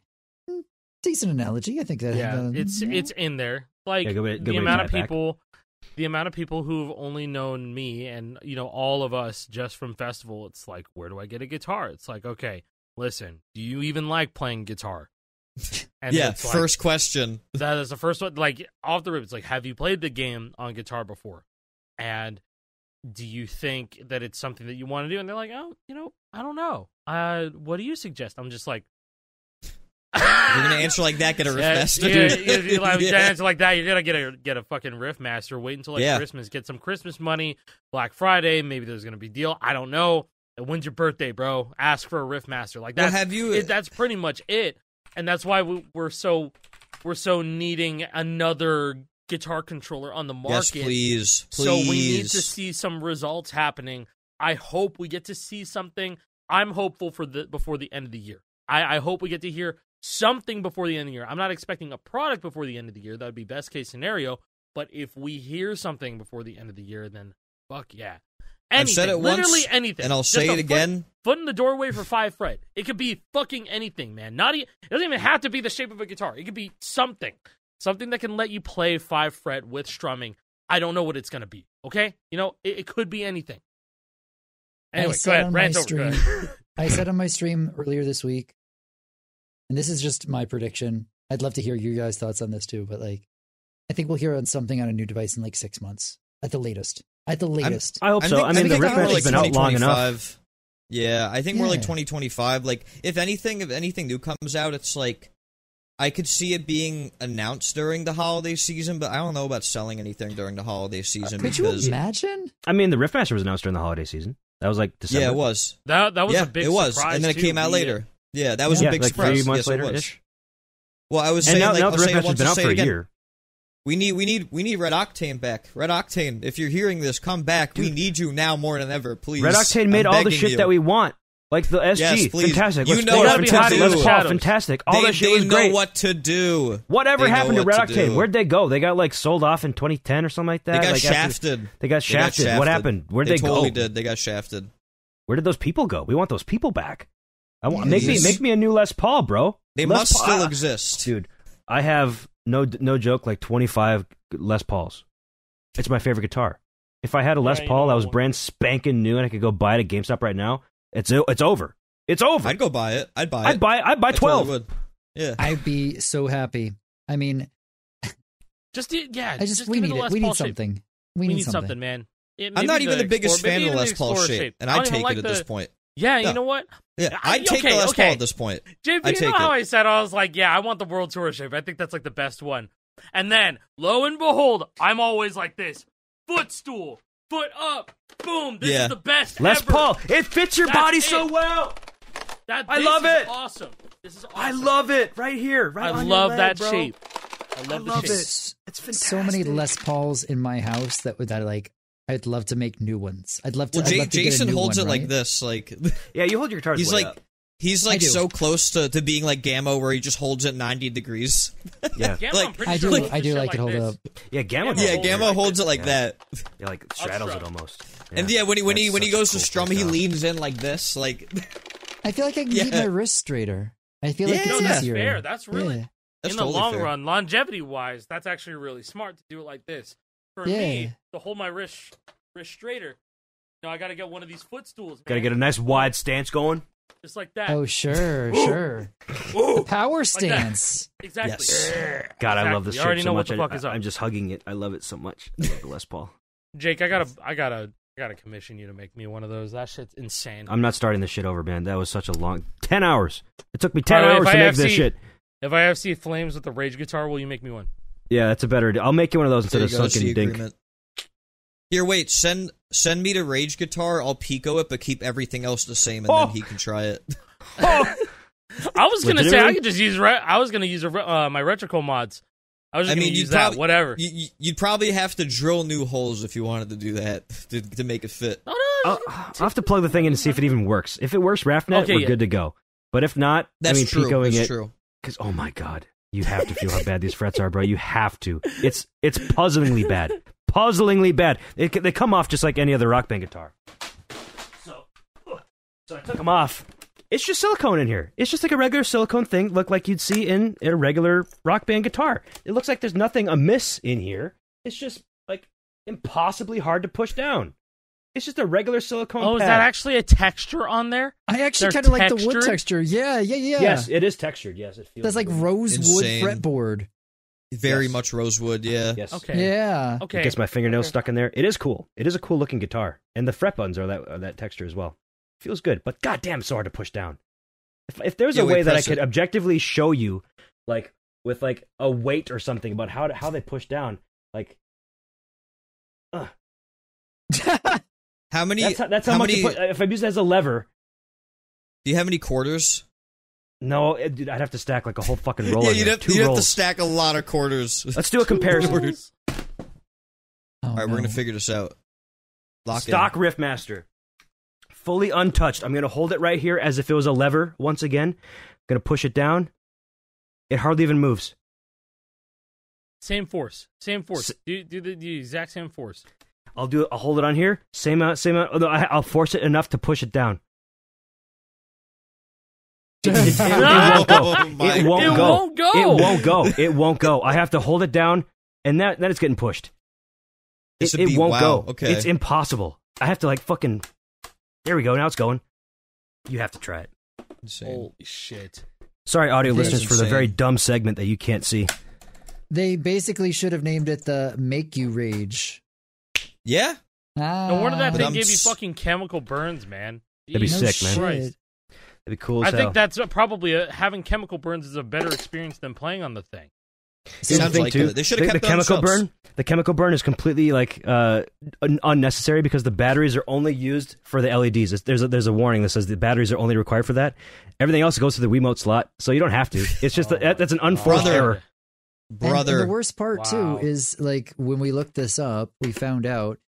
decent analogy. I think that it's in there. Like the amount of people who've only known me and all of us just from festival. It's like, where do I get a guitar? It's like, okay, listen, do you even like playing guitar? And first question. That is the first one. Like off the rip, it's like, have you played the game on guitar before? And do you think that it's something that you want to do? And they're like, oh, I don't know. What do you suggest? I'm just like, you're gonna answer like that, get a Riffmaster. Answer like that, you're gonna get a fucking Riffmaster. Wait until Christmas, get some Christmas money, Black Friday. Maybe there's gonna be a deal. I don't know. And when's your birthday, bro? Ask for a Riffmaster. Like that. That's pretty much it. And that's why we're so needing another guitar controller on the market. Yes, please. So we need to see some results happening. I hope we get to see something. I'm hopeful before the end of the year. I hope we get to hear something before the end of the year. I'm not expecting a product before the end of the year. That would be best case scenario. But if we hear something before the end of the year, then fuck yeah. Anything, I've said it literally once, anything, and I'll say it again. Foot in the doorway for 5 fret. It could be fucking anything, man. It doesn't even have to be the shape of a guitar. It could be something that can let you play 5 fret with strumming. I don't know what it's gonna be. Okay, it could be anything. Anyway, go ahead. Rant over. I said on my stream earlier this week, and this is just my prediction. I'd love to hear your guys' thoughts on this too, but I think we'll hear something on a new device in like 6 months at the latest. I hope so. I mean, the Riffmaster's been out long enough. Yeah, I think more like 2025. Like, if anything new comes out, it's like I could see it being announced during the holiday season, but I don't know about selling anything during the holiday season. Could you imagine? I mean, the Riffmaster was announced during the holiday season. That was like December. Yeah, it was. That was a big surprise. And then it came out later. Yeah, that was a big surprise. 3 months later-ish. Well, I was saying, now I'll the say it Riffmaster's once, been out say for it a again. year. We need Red Octane back. Red Octane, if you're hearing this, come back. Dude. We need you now more than ever, please. Red Octane made all the shit that we want. Like the SG, yes, fantastic. You know what to do. Les Paul, fantastic. All that shit was great. They know what to do. Whatever happened to Red Octane? Where'd they go? They got like sold off in 2010 or something like that. They got like shafted. They got shafted. What happened? Where'd they totally go? Did. They got shafted. Where did those people go? We want those people back. I want make me a new Les Paul, bro. They must still exist, dude. I have no joke, like 25 Les Pauls. It's my favorite guitar. If I had a Les Paul that was brand spanking new and I could go buy it at GameStop right now, it's over. It's over. I'd go buy it. I'd buy it. I'd buy 12. Totally would. Yeah. I'd be so happy. I mean, we need something. We need something, man. I'm not even the biggest fan of the Les Paul shape, and I'd take it at this point. Yeah, you know what? Yeah, I'd take the Les Paul at this point. JP, you know how I said I was like, yeah, I want the World Tour shape. I think that's like the best one. And then, lo and behold, I'm always like this. Footstool, foot up, boom. This is the best Les ever. Paul, it fits your body so well. I love it. Awesome. This is awesome. I love it. Right here. Right I on love your that leg, bro. shape. I love the shape. It's fantastic. So many Les Pauls in my house that like. I'd love to make new ones. I'd love to. Well, Jason holds it like this, like yeah. You hold your guitars. He's like so close to being like Gamma, where he just holds it 90 degrees. Yeah, I do like it hold up. Yeah, Gamma. Gamma holds it like that. Yeah, like straddles it almost. Yeah. And when he goes to strum, he leans in like this. Like I feel like I can keep my wrist straighter. I feel like it's that's easier. fair. That's really that's in the totally long fair. run, longevity wise, that's actually really smart to do it like this. For me, to hold my wrist straighter, I got to get one of these footstools. Got to get a nice wide stance going. Just like that. Oh, sure. The power stance. Like exactly. Yes. God, I love this shape so much. I'm just hugging it. I love it so much. I love the Les Paul. Jake, I gotta commission you to make me one of those. That shit's insane. I'm not starting this shit over, man. That was such a long 10 hours. It took me 10 hours to make this shit. If I have Flames with the Rage guitar, will you make me one? Yeah, that's a better deal. I'll make you one of those instead of Sunken Dink. Agreement. Here, wait. Send me the Rage guitar. I'll Pico it, but keep everything else the same, and then he can try it. I was gonna say I could just use. I was gonna use my Retroco mods. I was just gonna use that. Whatever. You'd probably have to drill new holes if you wanted to do that to make it fit. I'll have to plug the thing in to see if it even works. If it works, RAFnet, we're good to go. But if not, Picoing it. Because oh my god, you have to feel how bad these frets are, bro. You have to. It's puzzlingly bad. Puzzlingly bad. They come off just like any other Rock Band guitar. So I took them off. It's just silicone in here. It's just like a regular silicone thing, look like you'd see in a regular Rock Band guitar. It looks like there's nothing amiss in here. It's just like impossibly hard to push down. It's just a regular silicone pad. Is that actually a texture on there? I actually kind of like the wood texture. Yeah. Yes, it is textured. Yes, it feels. That's like rosewood fretboard. Very much rosewood, yeah. Yes. Okay. Yeah. Okay. It gets my fingernails stuck in there. It is cool. It is a cool looking guitar, and the fret buttons are that texture as well. Feels good, but goddamn, so hard to push down. If there's a way that I could objectively show you, like with like a weight or something about how they push down, like, how many? That's how much you put. If I use it as a lever. Do you have any quarters? No, dude, I'd have to stack like a whole fucking roll. You'd have to stack a lot of quarters. Let's do a comparison. All right, we're gonna figure this out. Stock Riffmaster, fully untouched. I'm gonna hold it right here as if it was a lever. Once again, gonna push it down. It hardly even moves. Same force. Do the exact same force. I'll hold it on here. Same amount. Although I'll force it enough to push it down. It won't go. I have to hold it down, and then it's getting pushed. It won't go. Okay. It's impossible. I have to like fucking. There we go. Now it's going. You have to try it. Insane. Holy shit! Sorry, audio listeners, for the very dumb segment that you can't see. They basically should have named it the Make You Rage. Yeah. No wonder that thing gave you fucking chemical burns, man. That'd be sick, man. Christ. That'd be cool as hell. I think that's probably having chemical burns is a better experience than playing on the thing. Sounds like too. They should have kept the chemical burn. The chemical burn is completely like unnecessary because the batteries are only used for the LEDs. There's a warning that says the batteries are only required for that. Everything else goes to the Wiimote slot, so you don't have to. It's just that's an unforced error. And the worst part too is like when we looked this up, we found out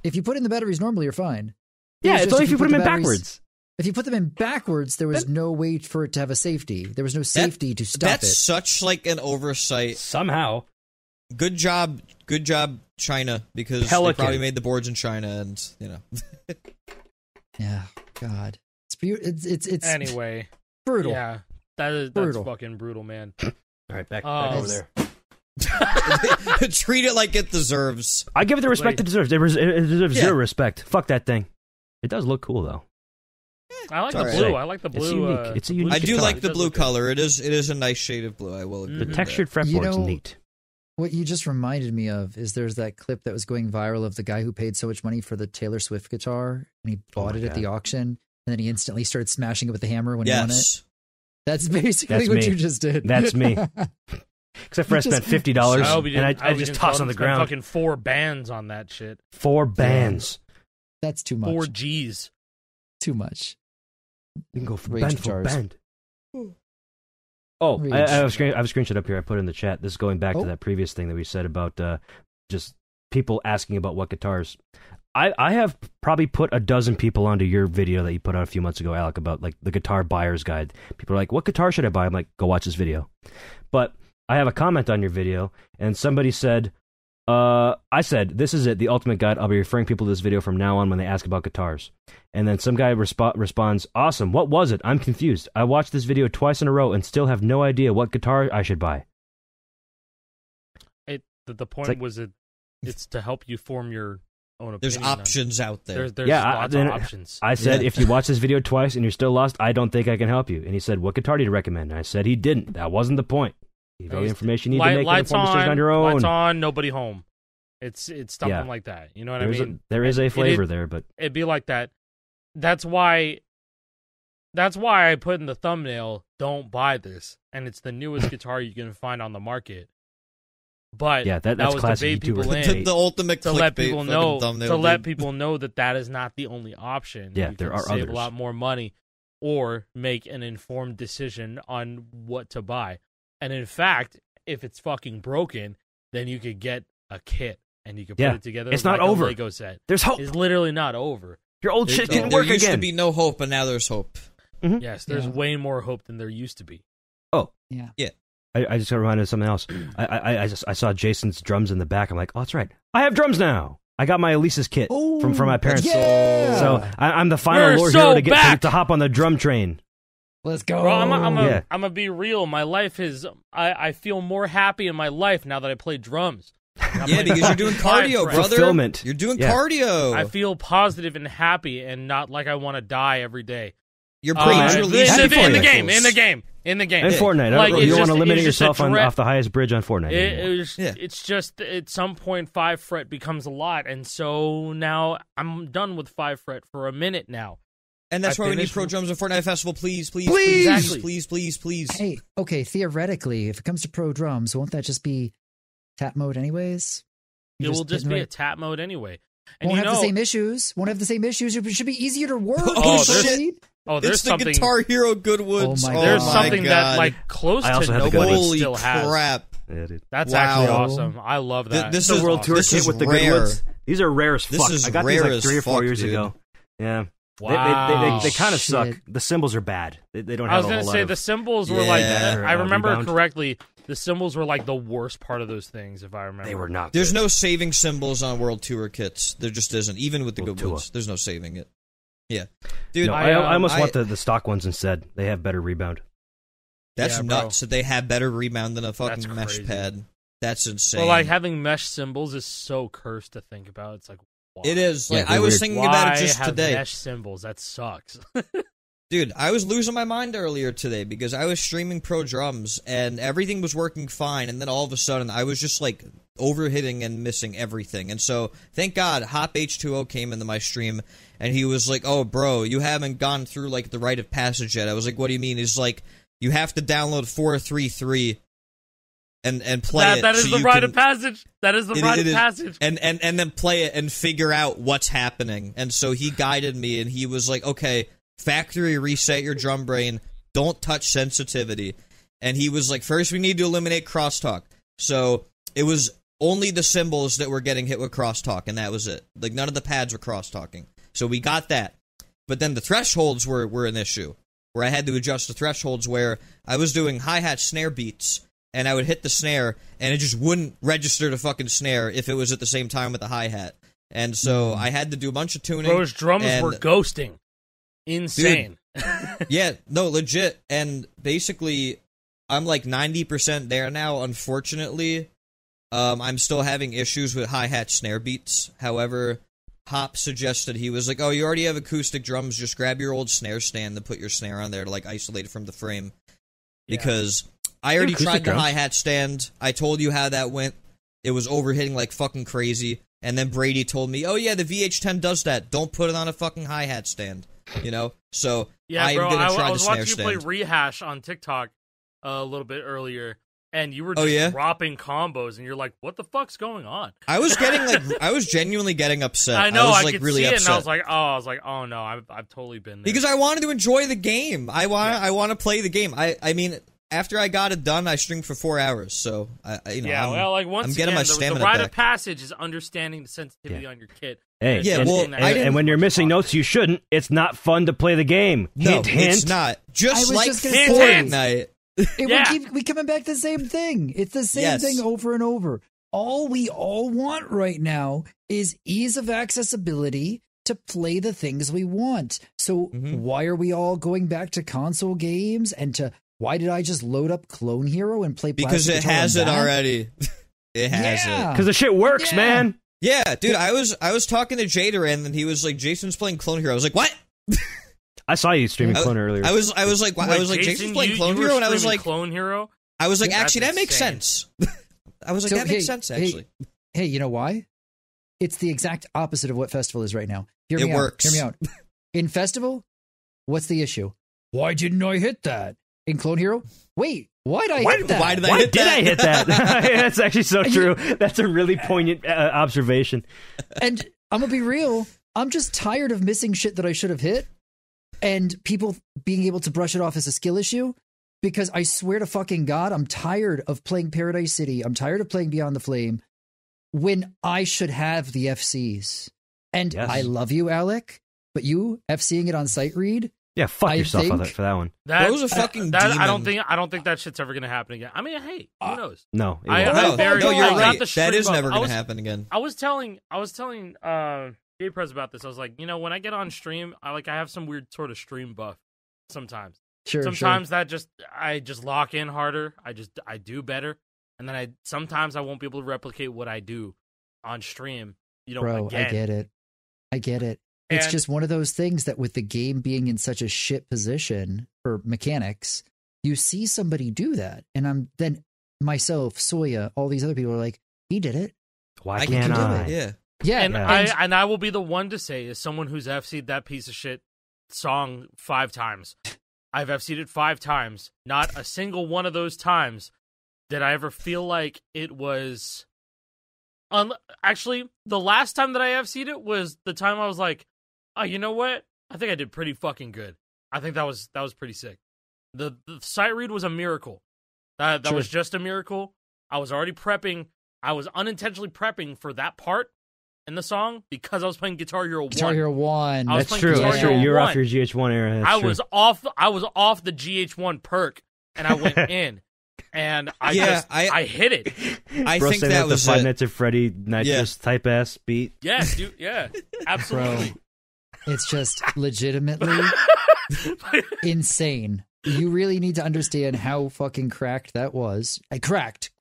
if you put in the batteries normally, you're fine. Yeah, it's only if you put them in backwards. If you put them in backwards, there was no way for it to have a safety. There was no safety to stop it. That's such like an oversight. Somehow. Good job, China, because Pelican. they probably made the boards in China, and Yeah, God, it's anyway brutal. Yeah, that's fucking brutal, man. All right, back over there. Treat it like it deserves. I give it the respect it deserves. It deserves zero respect. Fuck that thing. It does look cool though. I like the blue. I like the blue. It's unique. It's a unique. I do like the blue color. It is a nice shade of blue. I will agree. The textured fretboard's neat. What you just reminded me of is there's that clip that was going viral of the guy who paid so much money for the Taylor Swift guitar and he bought it at the auction and then he instantly started smashing it with the hammer when he won it. That's basically what you just did. That's me. Except for I spent $50 and I just tossed on the ground. Fucking 4 bands on that shit. 4 bands. That's too much. 4 G's. Too much. You can go from bend for bend. Oh, I have a screenshot up here. I put in the chat. This is going back to that previous thing that we said about just people asking about what guitars. I have probably put a dozen people onto your video that you put out a few months ago, Alec, about like the guitar buyer's guide. People are like, "What guitar should I buy?" I'm like, "Go watch this video." But I have a comment on your video, and somebody said, I said, "This is it, the ultimate guide. I'll be referring people to this video from now on when they ask about guitars." And then some guy responds, "Awesome, what was it? I'm confused. I watched this video twice in a row and still have no idea what guitar I should buy." The point was it's to help you form your own opinion. There's options out there. There's lots of options. I said, if you watch this video twice and you're still lost, I don't think I can help you. And he said, "What guitar do you recommend?" And I said he didn't. That wasn't the point. You have all the information you need to make an informed decision on your own. Lights on, nobody home. It's something like that. You know what I mean? There is a flavor there, but it'd be like that. That's why I put in the thumbnail, "Don't buy this," and it's the newest guitar you can find on the market. But yeah, that's that was classic to bait people in, the ultimate to let people know that is not the only option. Yeah, you there are save others. a lot more money, or make an informed decision on what to buy. And in fact, if it's fucking broken, then you could get a kit and you can put it together. It's like not over. A Lego set. There's hope. It's literally not over. Your old shit didn't work again. There used to be no hope, but now there's hope. Mm-hmm. Yes, there's way more hope than there used to be. Oh, yeah. I just got reminded of something else. I saw Jason's drums in the back. I'm like, oh, that's right. I have drums now. I got my Elisa's kit from my parents. Yeah! So I'm the final lord hero to get to hop on the drum train. Let's go. Bro, I'm gonna be real. My life is. I feel more happy in my life now that I play drums. Yeah, because you're doing cardio, brother. Fulfillment. You're doing cardio. I feel positive and happy, and not like I want to die every day. Your brain's released in the game. In Fortnite. Like, you don't want to eliminate yourself off the highest bridge on Fortnite. It's just at some point 5 fret becomes a lot, and so now I'm done with 5 fret for a minute now. And that's why we need pro drums at Fortnite Festival. Please. Hey, okay. Theoretically, if it comes to pro drums, won't that just be tap mode anyways? It will just be a tap mode anyway. And won't have the same issues. It should be easier to work. There's the Guitar Hero Goodwoods. There's something that like close to nobody still has. Holy crap! Yeah, dude. That's actually awesome. I love that. This is a World Tour kit with the Goodwoods. These are rare as fuck. I got these like 3 or 4 years ago. Yeah. Wow. They kind of suck. The cymbals are bad. They don't have a whole lot. I was going to say the cymbals were like. I remember correctly. The cymbals were like the worst part of those things, if I remember. They were not. There's no saving cymbals on World Tour kits. There just isn't. Even with the good ones, there's no saving it. Yeah, dude. No, I almost want the stock ones instead. They have better rebound. That's nuts that they have better rebound than a fucking mesh pad. That's insane. Well, like having mesh cymbals is so cursed to think about. It's like, why? It is. Like, I was thinking about it just today. Mesh cymbals? That sucks. Dude, I was losing my mind earlier today because I was streaming pro drums and everything was working fine, and then all of a sudden I was just like overhitting and missing everything. And so thank God Hop H2O came into my stream and he was like, "Oh bro, you haven't gone through like the rite of passage yet." I was like, "What do you mean?" He's like, "You have to download 433 and play it." That is the rite of passage. That is the rite of passage. And then play it and figure out what's happening. And so he guided me and he was like, "Okay, factory reset your drum brain. Don't touch sensitivity." And he was like, "First we need to eliminate crosstalk." So it was only the cymbals that were getting hit with crosstalk, and that was it. Like none of the pads were crosstalking. So we got that. but then the thresholds were an issue, where I had to adjust the thresholds where I was doing hi-hat snare beats, and I would hit the snare, and it just wouldn't register the fucking snare if it was at the same time with the hi-hat. And so I had to do a bunch of tuning. Those drums were ghosting. Insane. Dude, yeah, no, legit. And basically, I'm like 90% there now, unfortunately. I'm still having issues with hi-hat snare beats. However, Hop suggested, he was like, oh, you already have acoustic drums, just grab your old snare stand and put your snare on there to like isolate it from the frame. Because I already tried the hi-hat stand. I told you how that went. It was overhitting like fucking crazy. And then Brady told me, oh yeah, the VH10 does that. Don't put it on a fucking hi-hat stand. You know? So I'm going to try the snare stand. I was watching you play Rehash on TikTok a little bit earlier. And you were just dropping combos, and you're like, "What the fuck's going on?" I was getting I was genuinely getting upset. I know, I was I like could really see it, upset. and I was like, "Oh no, I've totally been there." Because I wanted to enjoy the game. I want to play the game. I mean, after I got it done, I streamed for 4 hours. So I'm once getting again, my the stamina rite back. of passage is understanding the sensitivity on your kit. Hey, and when you're missing notes, you shouldn't. It's not fun to play the game. No, hint. It's not. Just like Fortnite. We coming back to the same thing. It's the same thing over and over. All we all want right now is ease of accessibility to play the things we want. So why are we all going back to console games and to why did I just load up Clone Hero and play because it has it already. It has it. Because the shit works, man. Yeah, dude, I was talking to Jader and he was like, Jason's playing Clone Hero. I was like, what? I saw you streaming Clone earlier. I was like, wow. I was like, Jason's playing Clone Hero, and I was like, Clone Hero. I was like, actually, that makes sense. I was like, that makes sense, actually. Hey, you know why? It's the exact opposite of what Festival is right now. It works. Hear me out. In Festival, what's the issue? Why didn't I hit that? In Clone Hero, wait, why did I hit that? Why did I hit that? That's actually so true. That's a really poignant observation. And I'm gonna be real. I'm just tired of missing shit that I should have hit. And people being able to brush it off as a skill issue, because I swear to fucking God, I'm tired of playing Paradise City. I'm tired of playing Beyond the Flame when I should have the FCs. And I love you, Alec, but you FCing it on sight read. Yeah, fuck yourself for that one. That was a fucking demon. I don't think that shit's ever gonna happen again. I mean, hey, who knows? No, you're right. That is never gonna happen again. I was telling J-Prez about this. I was like, when I get on stream, I have some weird sort of stream buff sometimes. Sometimes I just lock in harder. I do better. And then sometimes I won't be able to replicate what I do on stream. Bro, again. I get it. It's just one of those things that with the game being in such a shit position for mechanics, you see somebody do that. And then myself, Soya, all these other people are like, he did it. Why can't I? Yeah. Yeah, and I will be the one to say, as someone who's FC'd that piece of shit song 5 times, I've FC'd it 5 times. Not a single one of those times did I ever feel like it was. Actually, the last time that I FC'd it was the time I was like, oh, you know what? I think I did pretty fucking good. I think that was pretty sick. The sight read was a miracle. That was just a miracle. I was already prepping. I was unintentionally prepping for that part in the song because I was playing Guitar Hero 1. Guitar Hero 1. That's true. You're off your GH1 era. I was off the GH1 perk, and I went in, and I hit it. I think that was the Five Nights at Freddy nitrous type ass beat. Yeah, dude. Yeah, absolutely. Bro, it's just legitimately insane. You really need to understand how fucking cracked that was. I cracked.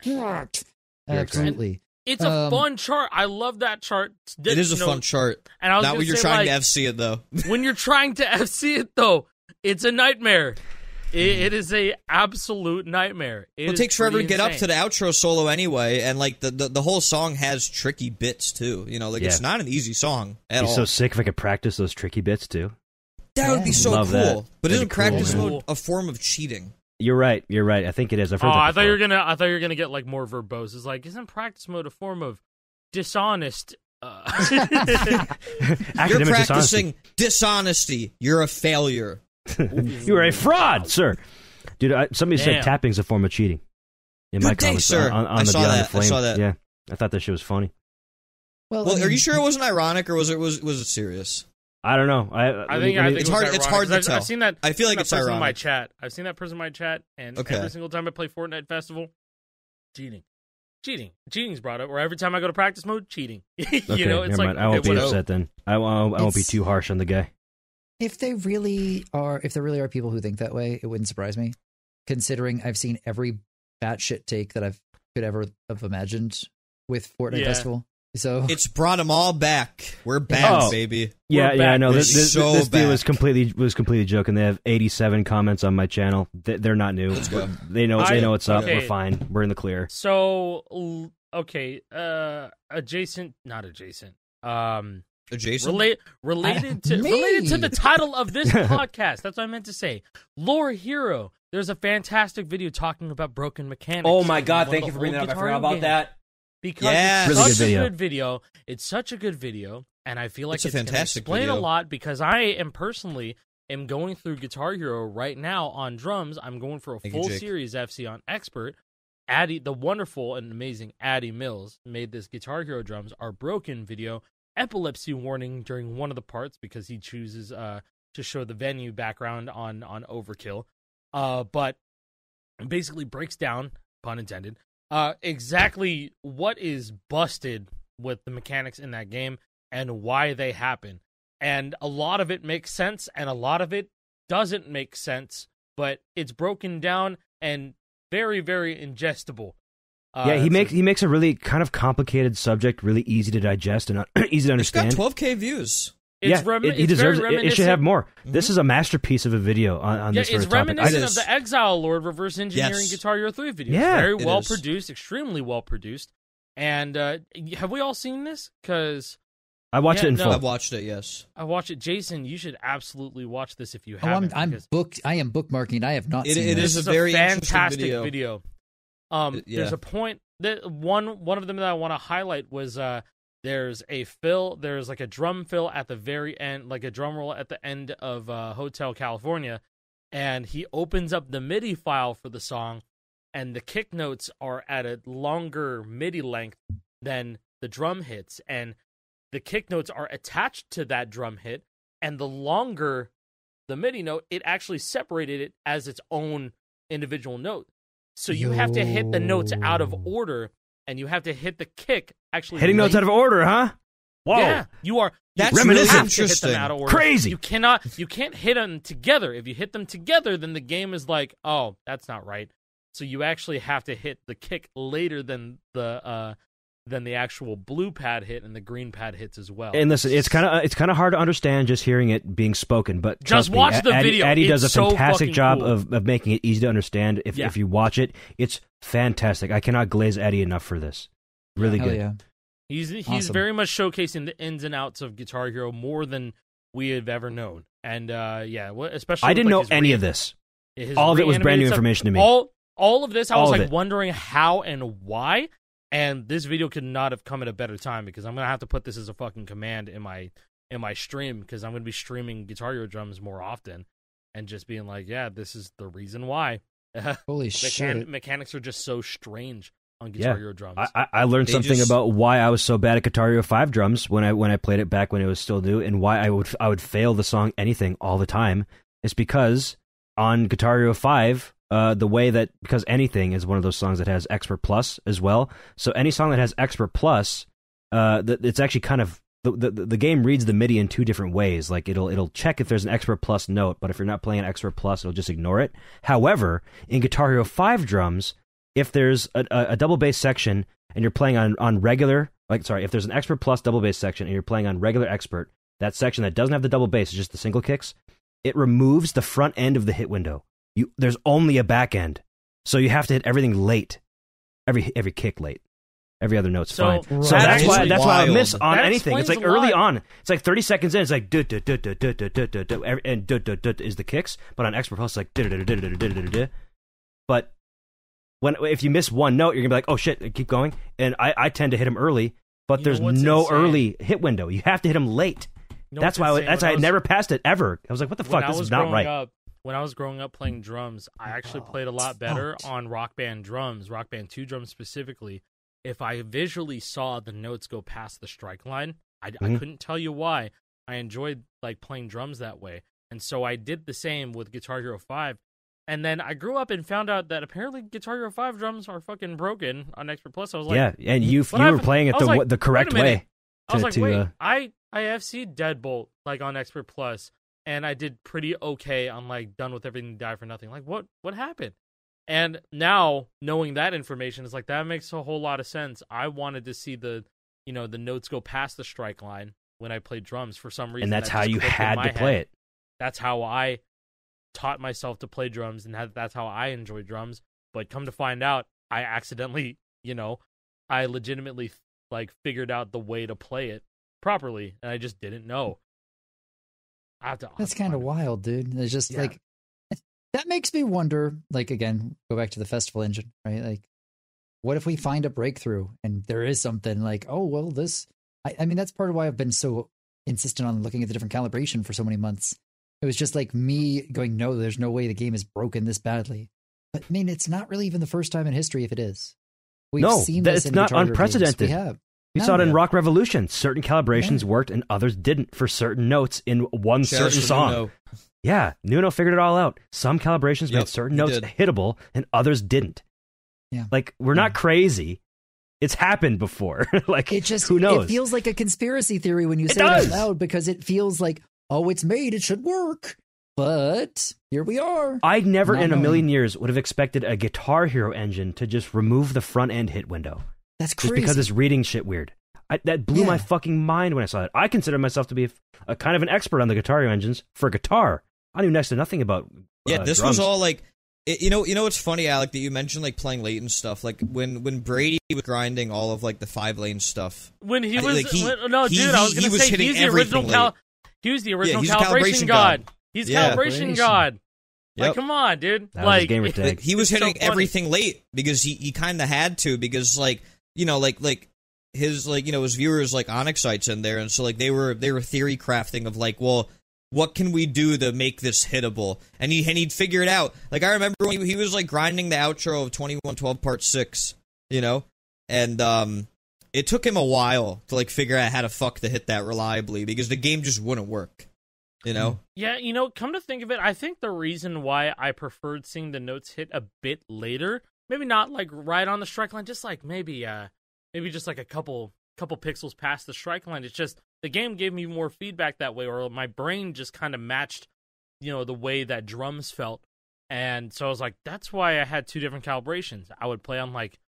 Absolutely. It's a fun chart. I love that chart. It is a fun chart. And I was not when you're trying to FC it, though. When you're trying to FC it, though, it's a nightmare. It is a absolute nightmare. It takes forever to get up to the outro solo anyway, and like the whole song has tricky bits too. It's not an easy song at all. I'd be so sick if I could practice those tricky bits too. That would be so cool. That. But isn't practice mode a form of cheating? You're right. I think it is. I thought you were gonna get like more verbose. It's like, isn't practice mode a form of dishonest? You're practicing dishonesty. You're a failure. You're a fraud, sir. Dude, somebody said tapping's a form of cheating. In my comments, sir. On the Beyond the Flame. I saw that. Yeah, I thought that shit was funny. Well, are you sure it wasn't ironic or was it serious? I don't know. I think it's hard. It's hard to tell. I've seen that. I feel like it's ironic. in my chat. I've seen that person in my chat, and every single time I play Fortnite Festival, cheating's brought up. Or every time I go to practice mode, cheating. It's like I won't be upset then. I won't be too harsh on the guy. If there really are people who think that way, it wouldn't surprise me, considering I've seen every batshit take that I could ever have imagined with Fortnite Festival. So it's brought them all back. We're back, baby. Yeah, I know. This dude was completely joking. They have 87 comments on my channel. They're not new. Let's go. They know what's up. We're fine. We're in the clear. So adjacent. Adjacent? Related to the title of this podcast. That's what I meant to say. Lore Hero. There's a fantastic video talking about broken mechanics. Oh my god, thank you for bringing that up. I forgot about that. Because it's such a good video. It's such a good video, and I feel like it's going to explain a lot because I am personally going through Guitar Hero right now on drums. I'm going for a full series FC on Expert. Addy, the wonderful and amazing Addy Mills, made this Guitar Hero drums are broken video. Epilepsy warning during one of the parts because he chooses to show the venue background on Overkill. But basically breaks down, pun intended, exactly what is busted with the mechanics in that game and why they happen. And a lot of it makes sense and a lot of it doesn't make sense, but it's broken down and very, very ingestible. He makes a really kind of complicated subject really easy to digest and easy to understand. It's got 12K views. He deserves it. It should have more. Mm-hmm. This is a masterpiece of a video on this sort of topic. It's reminiscent of the Exile Lord reverse engineering Guitar Hero 3 video. Yeah, very well produced, extremely well produced. And have we all seen this? Because I watched it in full. I've watched it. Yes, I watched it. Jason, you should absolutely watch this if you haven't. I am bookmarking. I have not seen it. It is a very fantastic video. There's a point that one of them that I want to highlight was there's like a drum fill at the very end, like a drum roll at the end of Hotel California, and he opens up the MIDI file for the song, and the kick notes are at a longer MIDI length than the drum hits, and the kick notes are attached to that drum hit, and the longer the MIDI note, it actually separated it as its own individual note. So you have to hit the notes out of order, and you have to hit the kick actually. Hitting notes out of order, huh? Whoa. Yeah, you are. That's reminiscent. Interesting. Hit them out of order. Crazy. You can't hit them together. If you hit them together, then the game is like, oh, that's not right. So you actually have to hit the kick later than the actual blue pad hit and the green pad hits as well. And listen, it's kind of hard to understand just hearing it being spoken, but just watch the video. Addy does a fantastic job cool. of making it easy to understand. If you watch it, it's fantastic. I cannot glaze Addy enough for this. Really good. Yeah. He's awesome. very much showcasing the ins and outs of Guitar Hero more than we have ever known. And especially I didn't know any of this. All of it was brand new information to me. All of this, I was wondering how and why. And this video could not have come at a better time because I'm gonna have to put this as a fucking command in my stream because I'm gonna be streaming Guitar Hero drums more often and just being like, yeah, this is the reason why. Holy shit! Mechanics are just so strange on Guitar Hero drums. I learned something about why I was so bad at Guitar Hero 5 drums when I played it back when it was still new, and why I would fail the song Anything all the time. It's because on Guitar Hero 5. The way that, because Anything is one of those songs that has Expert Plus as well. So any song that has Expert Plus, it's actually kind of the game reads the MIDI in two different ways. Like it'll check if there's an Expert Plus note, but if you're not playing an Expert Plus, it'll just ignore it. However, in Guitar Hero 5 drums, if there's a double bass section and you're playing on regular, if there's an Expert Plus double bass section and you're playing on regular Expert, that section that doesn't have the double bass is just the single kicks. It removes the front end of the hit window. There's only a back end, so you have to hit everything late, every kick late, every other note's fine. So that's why I miss on Anything. It's like early on, it's like 30 seconds in, it's like and is the kicks, but on Expert Plus it's like but if you miss one note, you're gonna be like, oh shit, keep going. And I tend to hit them early, but there's no early hit window. You have to hit them late. That's why I never passed it ever. I was like, what the fuck? This is not right. When I was growing up playing drums, I actually played a lot better on Rock Band drums, Rock Band 2 drums specifically. If I visually saw the notes go past the strike line, I couldn't tell you why. I enjoyed like playing drums that way. And so I did the same with Guitar Hero 5. And then I grew up and found out that apparently Guitar Hero 5 drums are fucking broken on Expert Plus. I was like, yeah, and you were playing it the correct way. I was like, wait, I IFC Deadbolt like on Expert Plus, and I did pretty okay on like Done with Everything Die for Nothing. Like, what happened? And now knowing that information is like, that makes a whole lot of sense. I wanted to see the notes go past the strike line when I played drums for some reason. And that's how you had to play it. That's how I taught myself to play drums, and that's how I enjoy drums. But come to find out, I accidentally, I legitimately like figured out the way to play it properly, and I just didn't know. That's kind of wild, dude. It's just like, that makes me wonder, like, again, go back to the festival engine, right? Like, what if we find a breakthrough and there is something like, oh, well, this, I mean, that's part of why I've been so insistent on looking at the different calibration for so many months. It was just like me going, no, there's no way the game is broken this badly. But I mean, it's not really even the first time in history if it is. We've seen this it's not unprecedented. We saw it in yet. Rock Revolution. Certain calibrations worked and others didn't for certain notes in one certain song. Nuno. Yeah, Nuno figured it all out. Some calibrations made certain notes hittable and others didn't. Yeah. Like, we're not crazy. It's happened before. Like, it just, who knows? It feels like a conspiracy theory when you say it out loud, because it feels like, oh, it's made, it should work. But here we are. I never in a million years would have expected a Guitar Hero engine to just remove the front end hit window. That's crazy. Just because it's reading shit weird. That blew my fucking mind when I saw it. I consider myself to be a kind of an expert on the Guitar Hero engines for guitar. I knew next to nothing about this drums. was all like, you know what's funny, Alec, that you mentioned like playing late and stuff. Like when Brady was grinding all of like the 5-lane stuff. When he was like, I was gonna say he's the original he was the original calibration god. He's calibration god. Like, come on, dude. That like, was his gamer tag. He was hitting everything late because he kind of had to, because like his his viewers like Onyxites in there, and so like they were theory crafting of like, well, what can we do to make this hittable? And he'd figure it out. Like, I remember when he was like grinding the outro of 2112 Part 6, and it took him a while to like figure out how to to hit that reliably, because the game just wouldn't work. Yeah, come to think of it, I think the reason why I preferred seeing the notes hit a bit later, maybe not like right on the strike line, just like maybe just like a couple pixels past the strike line. It's just the game gave me more feedback that way, or my brain just kind of matched, the way that drums felt. And so I was like, that's why I had two different calibrations. I would play on like,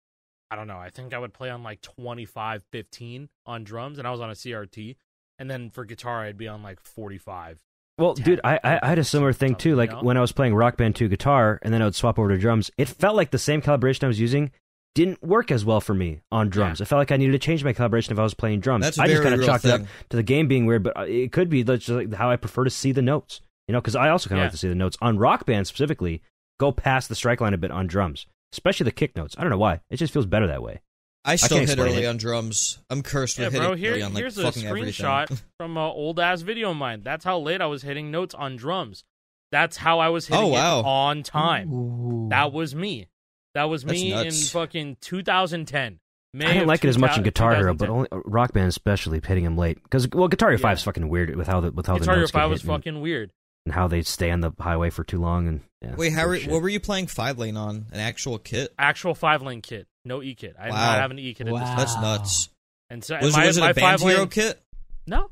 I don't know, I think I would play on like 25-15 on drums, and I was on a CRT. And then for guitar, I'd be on like 45. Well, 10, dude, I had a similar thing too. Like when I was playing Rock Band 2 guitar, and then I would swap over to drums, it felt like the same calibration I was using didn't work as well for me on drums. I felt like I needed to change my calibration if I was playing drums. That's I just kind of chalked thing. it up to the game being weird, but it could be just like how I prefer to see the notes. Because I also kind of like to see the notes on Rock Band specifically go past the strike line a bit on drums, especially the kick notes. I don't know why. It just feels better that way. I still hit early on drums. I'm cursed with hitting early on like here's a fucking screenshot everything. from an old-ass video of mine. That's how late I was hitting notes on drums. That's how I was hitting it on time. Ooh. That was me. That was me in fucking 2010. I didn't like it as much in Guitar Hero, but only Rock Band especially hitting him late. Because Guitar Hero 5 is fucking weird with how the Guitar notes Hero get 5 was hit fucking weird. and how they stay on the highway for too long. And wait, what were you playing 5-lane on? An actual kit? Actual 5-lane kit, no E kit. I did not have an E kit at this time. That's nuts. And so was it a Band Hero kit? No.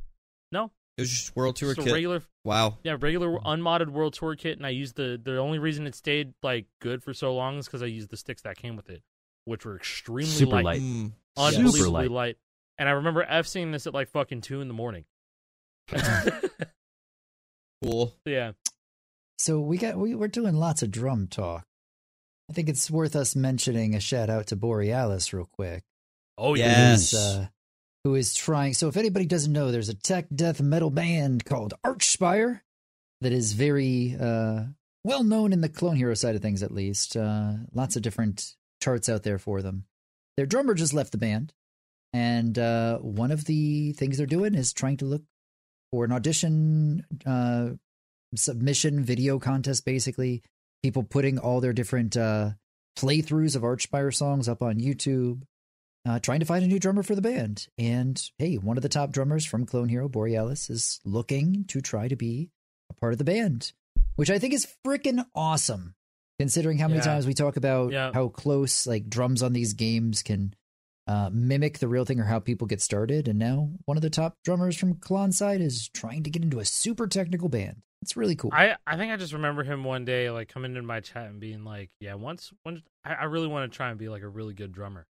It was just World Tour just kit. Regular, regular unmodded World Tour kit, and I used the only reason it stayed like good for so long is because I used the sticks that came with it, which were extremely super light. Unbelievably light. And I remember seeing this at like fucking 2 a.m. Cool. Yeah. So we're doing lots of drum talk. I think it's worth us mentioning a shout out to Borealis real quick. Oh yes. Who is trying? So if anybody doesn't know, there's a tech death metal band called Archspire that is very well known in the Clone Hero side of things, at least. Lots of different charts out there for them. Their drummer just left the band, and one of the things they're doing is trying to look for an audition submission video contest, basically. People putting all their different playthroughs of Archspire songs up on YouTube. trying to find a new drummer for the band. And hey, one of the top drummers from Clone Hero, Borealis, is looking to try to be a part of the band, which I think is freaking awesome, considering how many times we talk about how close like drums on these games can mimic the real thing or how people get started. And now one of the top drummers from Klon's side is trying to get into a super technical band. It's really cool. I think I just remember him one day like coming into my chat and being like, I really want to try and be like a really good drummer.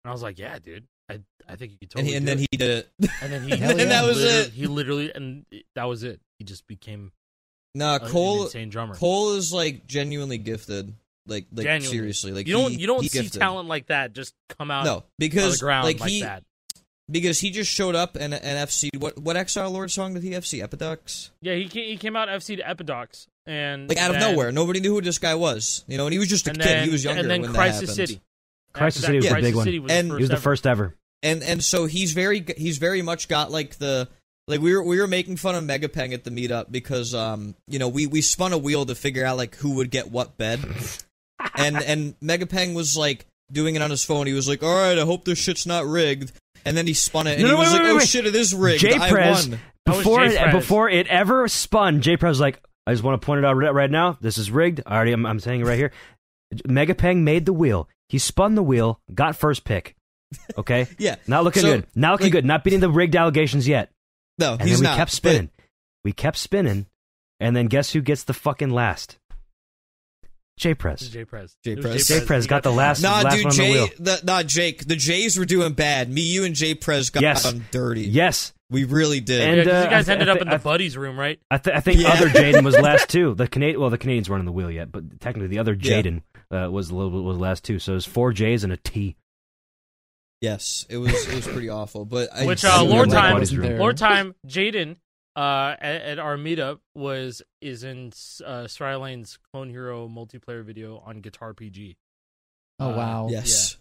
And I was like, yeah, dude, I think you could totally and then he did it. And then he and that was it. He literally, and that was it. He just became Cole, an insane drummer. Cole is like genuinely gifted. Like genuinely. Seriously, like you don't see gifted. talent like that just come out. No, because of the ground like that. Because he just showed up and FC. What Exile Lord song did he FC? Epidux? Yeah, he came out FC to Epidux and like out of nowhere. Nobody knew who this guy was. You know, and he was just a kid. He was younger and then when Crisis that happened. City. Crisis City was a big one. And he was the first ever. And so he's very much got like the. Like we were making fun of Megapeng at the meetup because we spun a wheel to figure out like who would get what bed, and Megapeng was like doing it on his phone. He was like, "All right, I hope this shit's not rigged," and then he spun it and he was like, "Oh shit, it is rigged." I won. Before it ever spun, J-Prez was like, "I just want to point it out right now. This is rigged. I'm saying it right here." Megapeng made the wheel. He spun the wheel, got first pick. Okay, yeah, not looking good. Not looking good. Not beating the rigged allegations yet. No, and he's then not. We kept spinning, and then guess who gets the fucking last? J-Prez. J-Prez got the last. Nah, last dude, one on the wheel. Jake. The Jays were doing bad. Me, you, and J-Prez got on dirty. Yes, we really did. And you guys ended up in the buddies room, right? I think other Jaden was last too. The Canadians weren't on the wheel yet, but technically the other Jaden was last too. So it was 4 J's and a T. Yes, it was pretty awful. But Lord Time, Jaden at our meetup is in Strylane's Clone Hero multiplayer video on Guitar PG. Oh wow! Yes,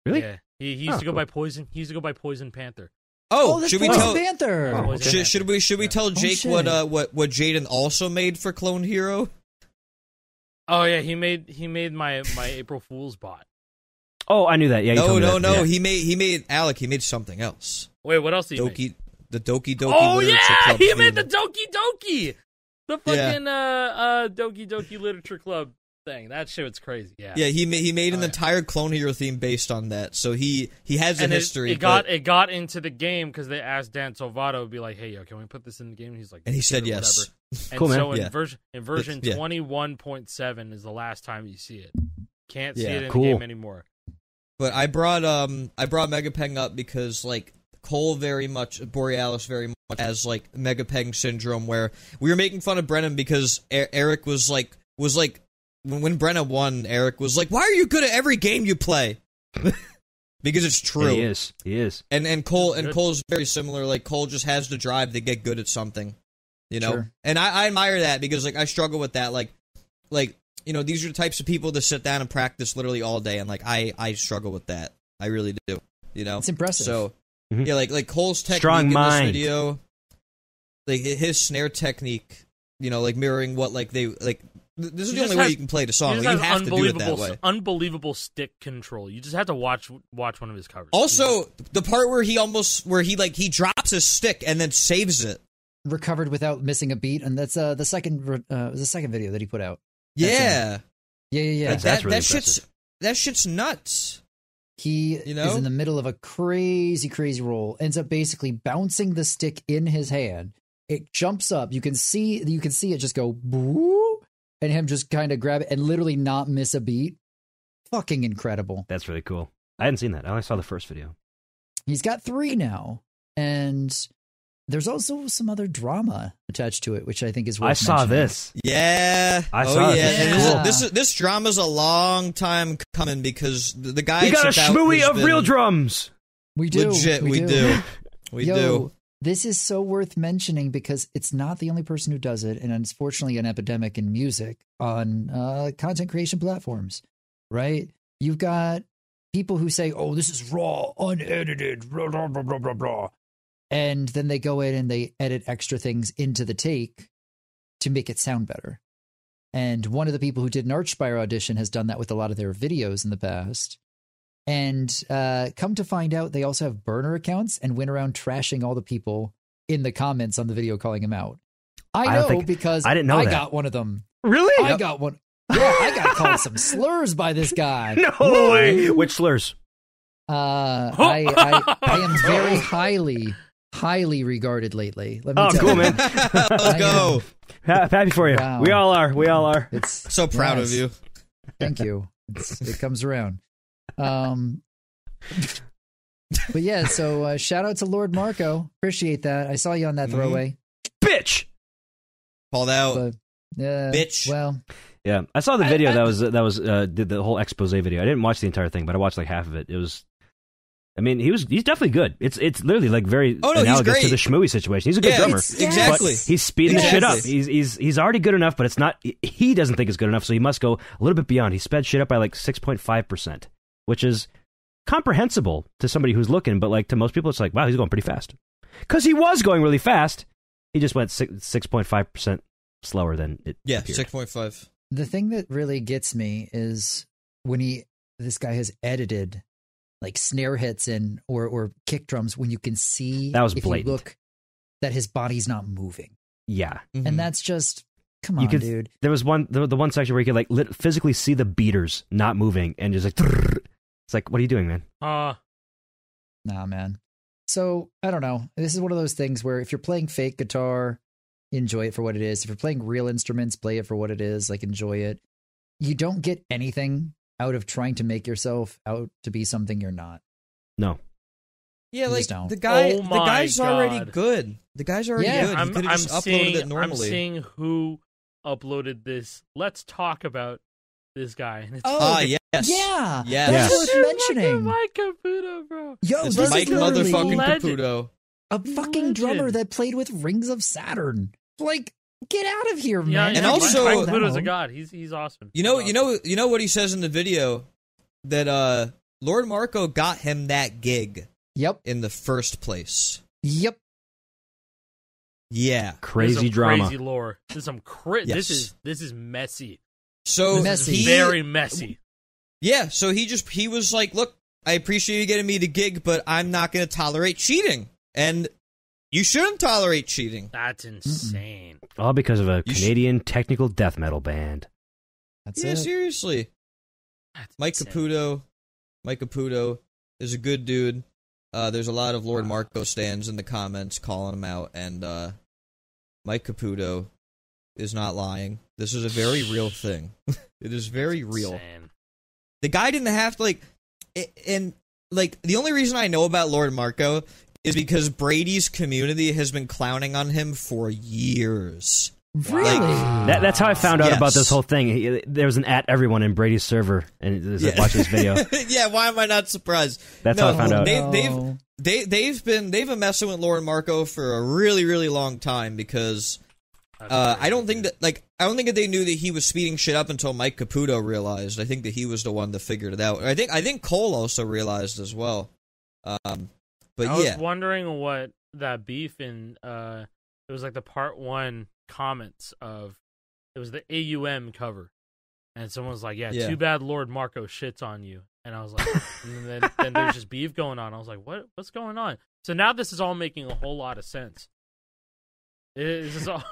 really? Yeah, he used to go by Poison. He used to go by Poison Panther. Should we tell Panther? Should we tell Jake what Jaden also made for Clone Hero? Oh yeah, he made my April Fool's bot. Oh, I knew that. Yeah. No. Yeah. He made Alec. He made something else. Wait, what else did he make? The Doki Doki. Oh Literature yeah, Club he theme. made the Doki Doki, the fucking Doki Doki Literature Club thing. That shit was crazy. Yeah. Yeah, he made an entire Clone Hero theme based on that. So he has a history. It got into the game because they asked Dan Salvato to be like, "Hey, yo, can we put this in the game?" And he's like, and he said yes. And cool, man. so in version 21.7 is the last time you see it. Can't see it in the game anymore. But I brought Megapeng up because like Cole Borealis very much has like Megapeng syndrome, where we were making fun of Brennan because Eric was like when Brennan won, Eric was like, "Why are you good at every game you play?" Because it's true. Yeah, he is. And Cole's very similar. Like Cole just has the drive to get good at something, you know. Sure. And I admire that because like I struggle with that. Like. You know, these are the types of people that sit down and practice literally all day, and like I struggle with that. I really do. You know, it's impressive. So yeah, like Cole's technique Strong in mind. this video, like his snare technique, you know, like mirroring what like they like. This is the only way you can play the song. Like, you have to do it that way. Unbelievable stick control. You just have to watch one of his covers. Also, the part where he drops his stick and then saves it, recovered without missing a beat, and that's the second video that he put out. Yeah. Like that's really that shit's nuts. He is in the middle of a crazy roll, ends up basically bouncing the stick in his hand. It jumps up. You can see it just go boo, and him just kind of grab it and literally not miss a beat. Fucking incredible. That's really cool. I hadn't seen that. I only saw the first video. He's got 3 now, and there's also some other drama attached to it, which I think is worth I saw mentioning. this. Yeah. I saw this. This drama's a long time coming because the guy. We got a shmooey of real drums. We do. Legit, we do. We do. This is so worth mentioning because it's not the only person who does it, and unfortunately an epidemic in music on content creation platforms, right? You've got people who say, oh, this is raw, unedited, blah, blah, blah, blah, blah, blah. And then they go in and they edit extra things into the take to make it sound better. And one of the people who did an Archspire audition has done that with a lot of their videos in the past. And come to find out, they also have burner accounts and went around trashing all the people in the comments on the video calling him out. I know because I didn't know I that. got one of them. Really? I got one. Yeah, I got called some slurs by this guy. No way. Which slurs? I am very highly regarded lately. Let me tell cool, you. man. Let's go. Happy for you. Wow. We all are. It's So proud of you. Thank you. It comes around. But yeah, so shout out to Lord Marco. Appreciate that. I saw you on that throwaway. Bitch. Called out. But, Bitch. Well, Yeah, I saw the video that was did the whole expose video. I didn't watch the entire thing, but I watched like half of it. It was, I mean, he's definitely good. It's literally like very analogous to the Shmooey situation. He's a good drummer. Exactly. But he's speeding the shit up. He's already good enough, but it's not. He doesn't think it's good enough, so he must go a little bit beyond. He sped shit up by like 6.5%, which is comprehensible to somebody who's looking, but like to most people, it's like, wow, he's going pretty fast. Because he was going really fast. He just went 6.5% slower than it. Yeah, appeared. 6.5. the thing that really gets me is when this guy has edited like snare hits and or kick drums when you can see that was if blatant. you look that his body's not moving. Yeah, and that's just dude. There was the one section where you could like physically see the beaters not moving and just like it's like, what are you doing, man? Nah, man. So I don't know. This is one of those things where if you're playing fake guitar, enjoy it for what it is. If you're playing real instruments, play it for what it is. Like, enjoy it. You don't get anything out of trying to make yourself out to be something you're not. No. Yeah, like the Oh guy's God. already good. The guy's already good. He could have just uploaded it normally. I'm seeing who uploaded this. Let's talk about this guy. And it's yes. Yeah. Yes. That's worth mentioning. Mike Caputo, bro. Yo, It's this Mike is literally motherfucking legend. Caputo. a fucking drummer that played with Rings of Saturn. Like, get out of here, Yeah, man. and also- Mike Caputo's a god. He's awesome. You know what he says in the video? That Lord Marco got him that gig. Yep. In the first place. Yep. Yeah. Crazy drama. Crazy lore. This is some Yes. This is messy. So Messy. Very messy. Yeah, so he was like, look, I appreciate you getting me the gig, but I'm not going to tolerate cheating. And you shouldn't tolerate cheating. That's insane. All because of a Canadian technical death metal band. That's Yeah, it. seriously. That's Mike insane. Caputo is a good dude. There's a lot of Lord Marco stands in the comments calling him out, and Mike Caputo is not lying. This is a very real thing. It is very real. Insane. The guy didn't have to, the only reason I know about Lord Marco is because Brady's community has been clowning on him for years. Really? That's how I found out about Yes. this whole thing. There was an @everyone in Brady's server, and it was like, watching this video. Yeah, why am I not surprised? That's how I found out. They've been messing with Lord Marco for a really, really long time because I don't think that they knew that he was speeding shit up until Mike Caputo realized. I think that he was the one that figured it out. I think Cole also realized as well. But I was wondering what that beef in it was like the part 1 comments of it was the AUM cover, and someone was like, yeah, too bad Lord Marco shits on you. And I was like, and then there's just beef going on. I was like, what's going on? So now this is all making a whole lot of sense. This is all.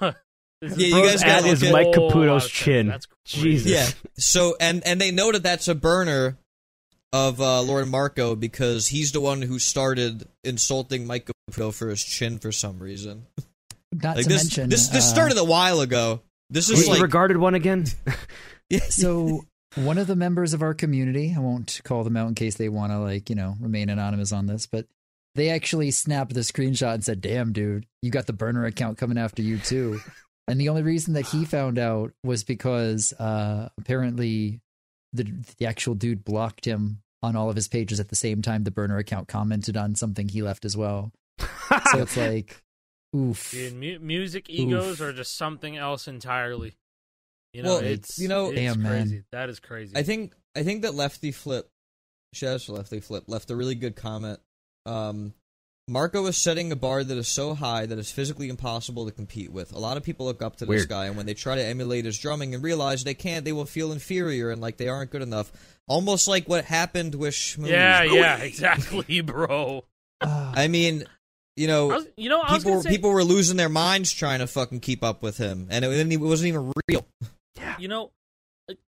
You guys got is Mike Caputo's chin. That's crazy. Jesus. Yeah. So and they know that that's a burner of Lord Marco because he's the one who started insulting Mike Caputo for his chin for some reason. Not Like to this, mention, this started a while ago. This is Who's like the regarded one again? So one of the members of our community, I won't call them out in case they want to remain anonymous on this, but they actually snapped the screenshot and said, "Damn, dude, you got the burner account coming after you too." And the only reason that he found out was because apparently the actual dude blocked him on all of his pages at the same time the burner account commented on something he left as well. So it's like, oof. Dude, music egos are just something else entirely. It's damn, crazy. man. That is crazy. I think that Lefty Flip, shout out to Lefty Flip, left a really good comment. Marco is setting a bar that is so high that it's physically impossible to compete with. A lot of people look up to this guy, and when they try to emulate his drumming and realize they can't, they will feel inferior and like they aren't good enough. Almost like what happened with Shmoo. Yeah, exactly, bro. I mean, people were losing their minds trying to fucking keep up with him, and it wasn't even real. Yeah.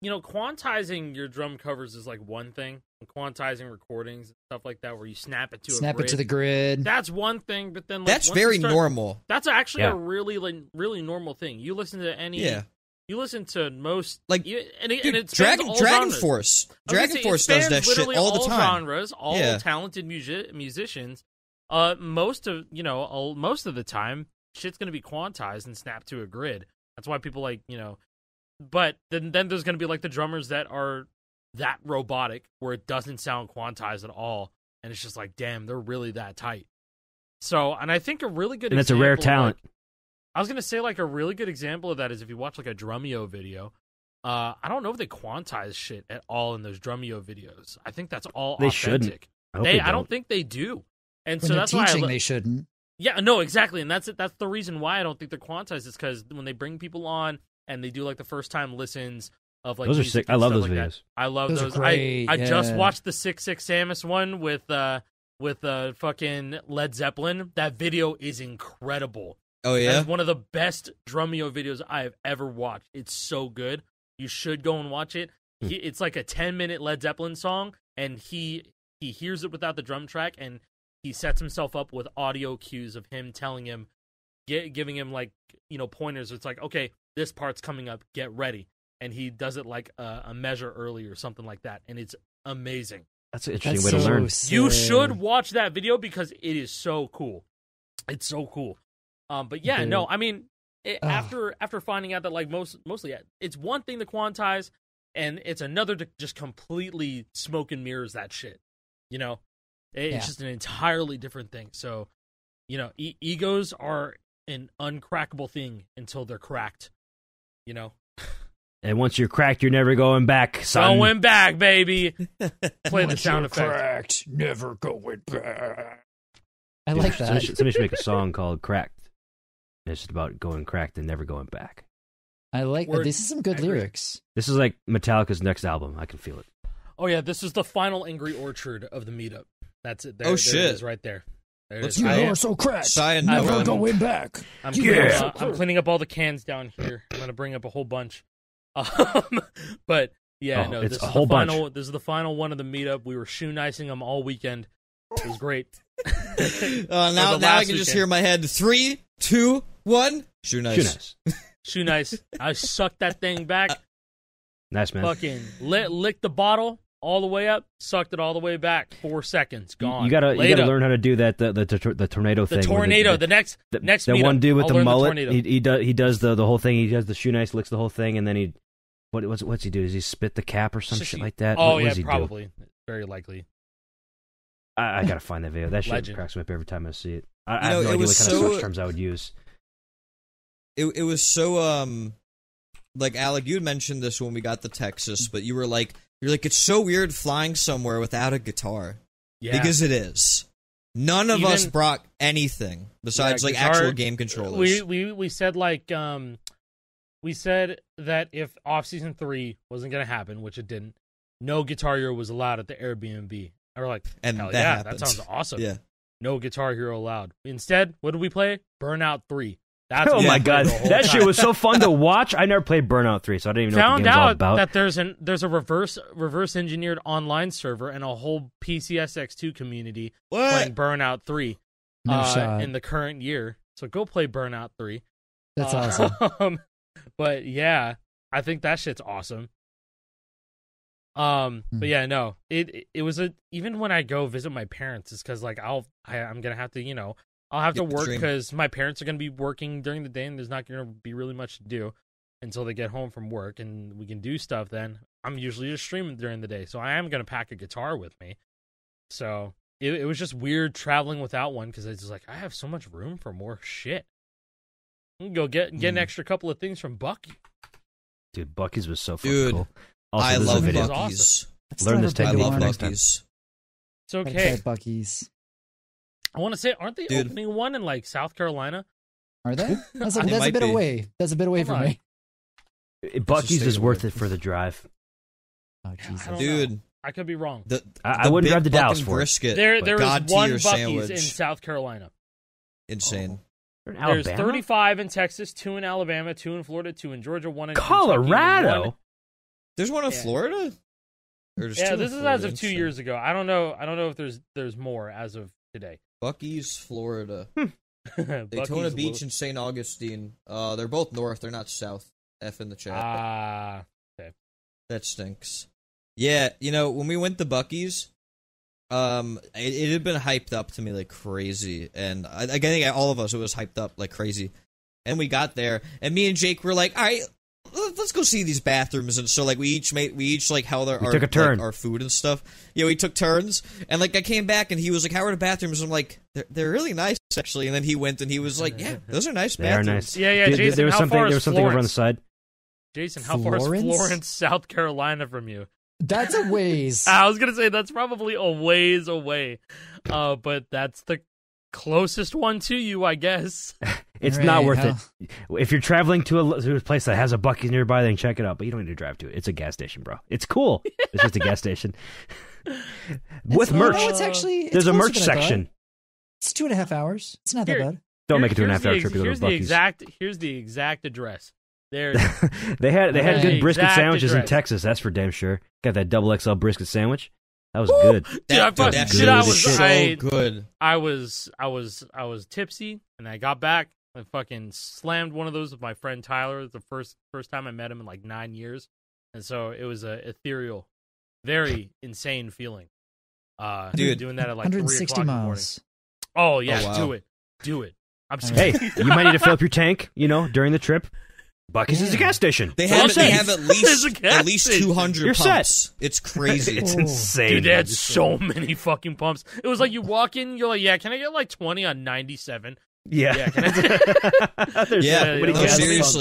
Quantizing your drum covers is like one thing. Quantizing recordings and stuff like that, where you snap it to the grid. That's one thing, but then that's very normal. That's actually a really normal thing. You listen to any. Yeah. You listen to most it's Dragon Force. Dragon Force does that shit all the time. Genres, all talented musicians. Most of the time, shit's gonna be quantized and snapped to a grid. That's why people But then there's gonna be like the drummers that are that robotic where it doesn't sound quantized at all, and it's just like, damn, they're really that tight. So, and I think a really good and it's a rare talent. I was gonna say like a really good example of that is if you watch like a Drumeo video. I don't know if they quantize shit at all in those Drumeo videos. I think that's all they authentic. Shouldn't. I don't think they do, and when so that's why they shouldn't. Yeah, no, exactly, and that's it. That's the reason why I don't think they're quantized. Is because when they bring people on and they do like the first time listens. Of like those are sick. I love those videos. That. I love those. Great. I just watched the 6'6" Samus one with fucking Led Zeppelin. That video is incredible. Oh yeah, that's one of the best Drumeo videos I have ever watched. It's so good. You should go and watch it. It's like a 10-minute Led Zeppelin song, and he hears it without the drum track, and he sets himself up with audio cues of him telling him, giving him like pointers. It's like, okay, this part's coming up. Get ready. And he does it like a measure early or something like that, and it's amazing. That's an interesting way to learn. You should watch that video because it is so cool. It's so cool. But yeah, no, I mean, after finding out that like mostly it's one thing to quantize, and it's another to just completely smoke and mirrors that shit. It's just an entirely different thing. So, egos are an uncrackable thing until they're cracked. And once you're cracked, you're never going back, son. Going back, baby. Play the sound effect. Cracked, never going back. I like that. Somebody should make a song called "Cracked." It's just about going cracked and never going back. I like that. This is some good lyrics. This is like Metallica's next album. I can feel it. Oh yeah, this is the final Angry Orchard of the meetup. That's it. There, shit! There it is right there. You are so cracked. Never going back. I'm cleaning up all the cans down here. I'm gonna bring up a whole bunch. But yeah, no, this is the final. This is the final one of the meetup. We were shoe nicing them all weekend. It was great. Now I can just hear in my head 3, 2, 1. Shoe nice. Shoe nice. I sucked that thing back. Nice, man. Fucking licked the bottle all the way up, sucked it all the way back. 4 seconds, gone. You gotta learn how to do that. The tornado thing. The tornado. The next. The one dude with the mullet. He does the whole thing. He does the shoe nice, licks the whole thing, and then what's he do? Does he spit the cap or some shit like that? Oh what yeah, does he probably. Do? Very likely. I gotta find that video. That shit cracks me up every time I see it. I have no idea what kind of search terms I would use. It was so like Alec, you had mentioned this when we got to Texas, but you're like it's so weird flying somewhere without a guitar. Yeah, because it is. None of us brought anything besides like actual game controllers. We said like we said that if Off-Season 3 wasn't gonna happen, which it didn't, no Guitar Hero was allowed at the Airbnb. And we're like, and hell that sounds awesome. Yeah. No Guitar Hero allowed. Instead, what did we play? Burnout 3. That's my god, that shit was so fun to watch. I never played Burnout 3, so I didn't even know what the game's all about. Found out that there's a reverse engineered online server and a whole PCSX2 community playing Burnout 3 in the current year. So go play Burnout 3. That's awesome. But yeah, I think that shit's awesome. But yeah, no, it was even when I go visit my parents, it's because like I'm gonna have to, I'll have to work because my parents are gonna be working during the day and there's not gonna be really much to do until they get home from work and we can do stuff. Then I'm usually just streaming during the day, so I am gonna pack a guitar with me. So it was just weird traveling without one because it's just like I have so much room for more shit. I can go get an extra couple of things from Bucky. Dude, Bucky's was so fucking cool. Also, I love Bucky's. Awesome. Learn this technique I love next Bucky's. It's okay. Bucky's. I want to say, aren't they opening one in like South Carolina? Are they? That's a bit away. That's a bit away from me. Buc-ee's is worth it for the drive. Oh Jesus, dude! I could be wrong. I wouldn't drive to Dallas for brisket. There is one Buc-ee's sandwich. in South Carolina. Insane. There's 35 in Texas, 2 in Alabama, 2 in Florida, 2 in Georgia, 1 in Colorado. There's one in Florida. This is as of 2 years ago. I don't know if there's more as of today. Buc-ee's, Florida. Daytona Beach and St. Augustine. They're both north. They're not south. F in the chat. Okay. That stinks. Yeah, when we went to Buc-ee's, it had been hyped up to me like crazy, and I think all of us, it was hyped up like crazy. And we got there, and me and Jake were like, all right, let's go see these bathrooms. And so like we each like held our took a turn. Like, our food and stuff. Yeah, we took turns, and like I came back, and he was like, how are the bathrooms? And I'm like, they're really nice actually. And then he went, and he was like, yeah, those are nice bathrooms. They are nice. Yeah. Jason, there was something over on the side. Jason, how far is Florence, South Carolina from you? That's a ways. I was gonna say that's probably a ways away, but that's the closest one to you, I guess. It's not worth it. If you're traveling to a place that has a Buc-ee's nearby, then check it out. But you don't need to drive to it. It's a gas station, bro. It's cool. It's just a gas station with merch. No, it's there's a merch section. It's 2.5 hours. It's not that bad. Don't make it 2.5 hour trip to go to Buc-ee's. Here's the exact address. There. they had good brisket sandwiches in Texas. That's for damn sure. Got that double XL brisket sandwich. That was good. Good. I was tipsy, and I got back and fucking slammed one of those with my friend Tyler. The first time I met him in like 9 years, and so it was a ethereal, very insane feeling. Dude, doing that at like 160 3:00 miles. in the morning. Oh yeah, wow. Do it. I'm hey, you might need to fill up your tank, during the trip. Buc-ee's is a gas station. They have at least 200 You're pumps. Set. It's crazy. It's insane. Dude, they had so many fucking pumps. It was like you walk in, you're like, yeah, can I get like 20 on 97? Yeah. Can I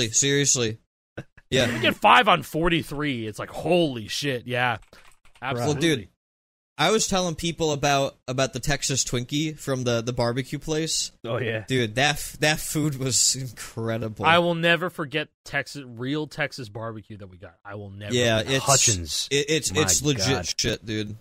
Seriously. Yeah. You get 5 on 43. It's like, holy shit. Yeah. Absolutely. Well, dude, I was telling people about the Texas Twinkie from the barbecue place. Oh yeah, dude, that food was incredible. I will never forget real Texas barbecue that we got. I will never. Yeah, it's Hutchins. It's legit shit, dude.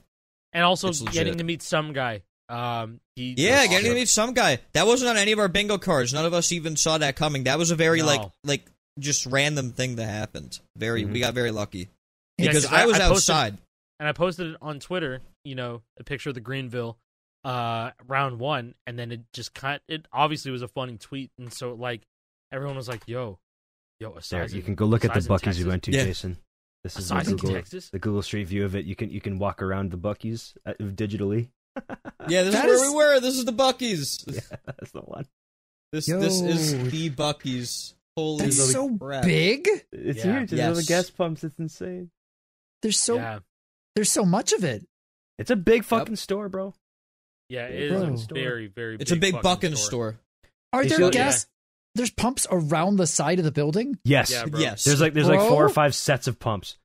And also getting to meet some guy. Getting to meet some guy. That wasn't on any of our bingo cards. None of us even saw that coming. That was a very like just random thing that happened. We got very lucky because I was outside. And I posted it on Twitter, a picture of the Greenville round 1, and then it obviously was a funny tweet, and so like everyone was like, "Yo, you can go look at the Buc-ee's you went to, Jason. This is the Google Street View of it. You can walk around the Buc-ee's digitally. Yeah, this is where we were. This is the Buc-ee's. Yeah, that's the one. This is the Buc-ee's. Holy that's so crap. Big. It's huge. There's all the gas pumps. It's insane. There's so much of it. It's a big fucking store, bro. Yeah, it is a very, very big. It's a big bucking store. Are there gas? There's pumps around the side of the building? Yes. Yeah, yes. There's like 4 or 5 sets of pumps.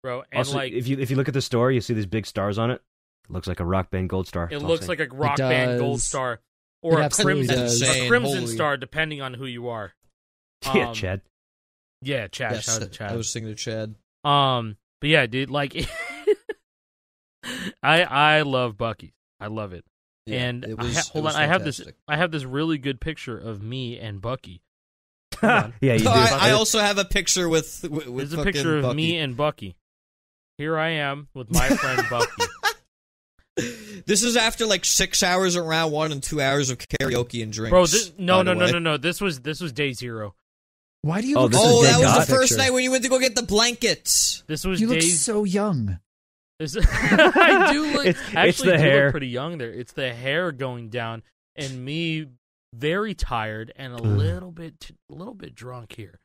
Bro, and also, if you look at the store, you see these big stars on it. It looks like a Rock Band Gold Star. It looks like a Rock Band Gold Star. Or a crimson star, depending on who you are. Yeah, Chad. Yeah, Chad. Yes, shout out to Chad. I was thinking of Chad. But yeah, dude, like, I love Buc-ee's. I love it. Yeah, and I have this really good picture of me and Bucky. Yeah, you do. I also have a picture with There's a picture of Bucky. Me and Bucky. Here I am with my friend Bucky. This is after like 6 hours of round 1 and 2 hours of karaoke and drinks. Bro, no. This was day 0. Why do you look that was the first night when you went to go get the blankets. This was you look so young. I do look. It's the hair. Look pretty young there. It's the hair going down, and me very tired and a little bit drunk here.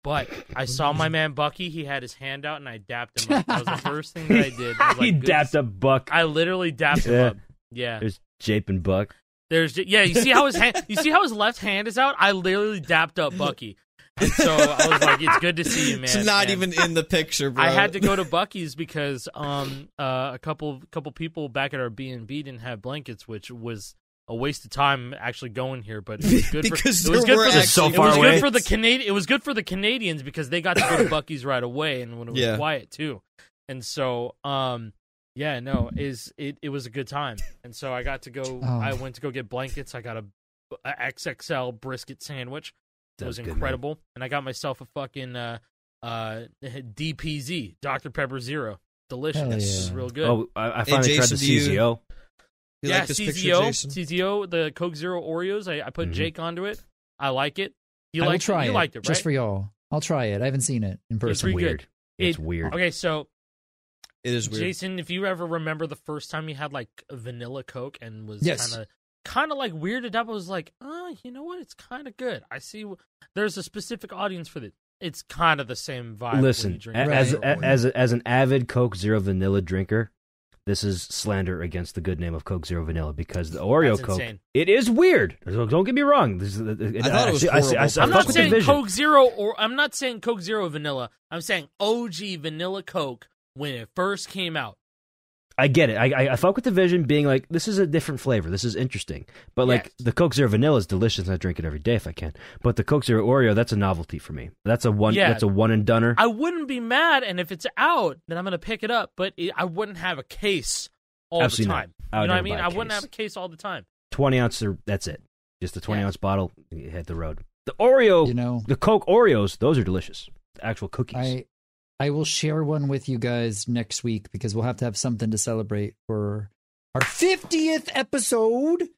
But I saw my man Bucky. He had his hand out, and I dapped him up. That was the first thing that I did. I was like, he dapped up Buck. I literally dapped him up. Yeah. There's Jape and Buck. You see how his left hand is out? I literally dapped up Bucky. And so I was like, it's good to see you, man. It's not even in the picture, bro. I had to go to Bucky's because a couple people back at our B&B didn't have blankets, which was a waste of time actually going here, but it was good because it was good for so far away. Good for the It was good for the Canadians because they got to go to Buc-ee's right away, and when it was quiet too. And so, it was a good time. And so I got to go. I went to go get blankets. I got a XXL brisket sandwich. It was incredible, and I got myself a fucking DPZ, Dr. Pepper Zero. Delicious. Yeah. It was real good. Oh, I finally tried the CZO. You like this CZO, the Coke Zero Oreos. I put Jake onto it. I like it. You liked it, right? Just for y'all. I'll try it. I haven't seen it in person. It's weird. It's weird. Okay, so it is weird. Jason, if you ever remember the first time you had like a vanilla Coke and was kind of like weirded out, I was like, oh, you know what? It's kind of good. I see. There's a specific audience for it. It's kind of the same vibe. Listen, as an avid Coke Zero Vanilla drinker, this is slander against the good name of Coke Zero Vanilla because the Oreo Coke, it is weird. Don't get me wrong. I thought it was horrible. I'm not saying Coke Zero, or I'm not saying Coke Zero Vanilla. I'm saying OG Vanilla Coke when it first came out. I get it. I fuck with the vision being like, this is a different flavor. This is interesting. But like the Coke Zero Vanilla is delicious and I drink it every day if I can. But the Coke Zero Oreo, that's a novelty for me. That's a one and doneer. I wouldn't be mad, and if it's out, then I'm going to pick it up, but I wouldn't have a case all the time. You know what I mean? I wouldn't have a case all the time. 20 ounce, that's it. Just a 20 ounce bottle, you hit the road. The Oreo, the Coke Oreos, those are delicious. The actual cookies. I will share one with you guys next week because we'll have to have something to celebrate for our 50th episode.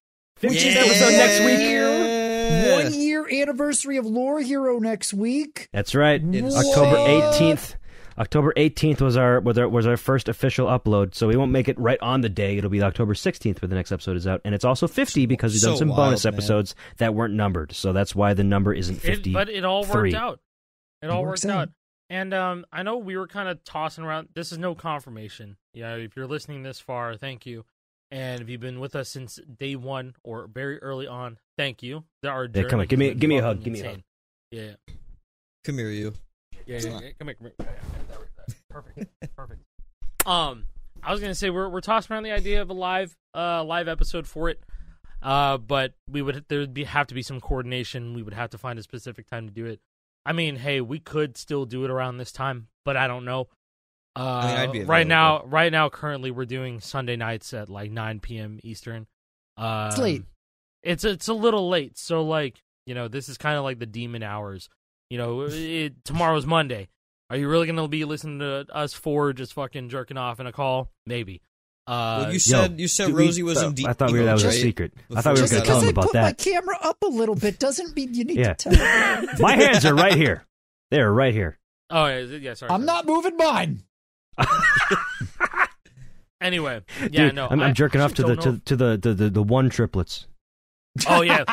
50th episode next week. 1 year anniversary of Lore Hero next week. That's right. October 18th. October 18th was our first official upload, so we won't make it right on the day. It'll be October 16th where the next episode is out, and it's also 50 because we've done some bonus episodes that weren't numbered, so that's why the number isn't 50. But it all worked out. It all worked out. And I know we were kind of tossing around. This is no confirmation. Yeah, if you're listening this far, thank you. And if you've been with us since day one or very early on, thank you. Come on, give me a hug. Give me a hug. Yeah. Come here, you. Yeah. Come here. Perfect. I was gonna say we're tossing around the idea of a live episode for it. But there'd have to be some coordination. We would have to find a specific time to do it. I mean, hey, we could still do it around this time, but I don't know. I'd be right now, currently, we're doing Sunday nights at like 9 p.m. Eastern. It's late. It's a little late. So, like, this is kind of like the demon hours. Tomorrow's Monday. Are you really going to be listening to us four just fucking jerking off in a call? Maybe. Well, you said Rosie was in deep. I thought that was a secret. I thought we were going to tell him about that. Just because I put my camera up a little bit doesn't mean you need to tell me. My hands are right here. They're right here. Oh, yeah, sorry. I'm not moving mine. Anyway, dude, no. I'm jerking off to the one triplets. Oh, yeah.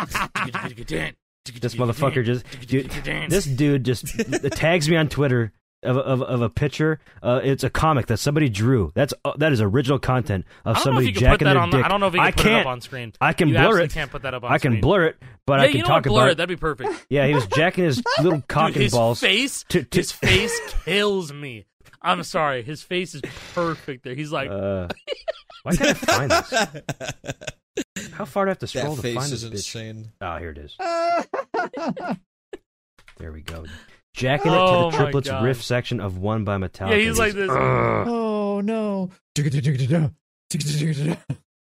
This motherfucker this dude just tags me on Twitter of a picture. It's a comic that somebody drew. That is original content of somebody jacking their dick. I don't know if you can put it up on screen. I can blur it. Can't put that up on screen. I can blur it, but I can talk about it. That'd be perfect. Yeah, he was jacking his little cock and balls. His face kills me. I'm sorry. His face is perfect there. He's like, why can't I find this? How far do I have to scroll to find this bitch? Insane. Oh, here it is. There we go. Jacking it to the triplets riff section of One by Metallica. Yeah, he's like this. Oh, no.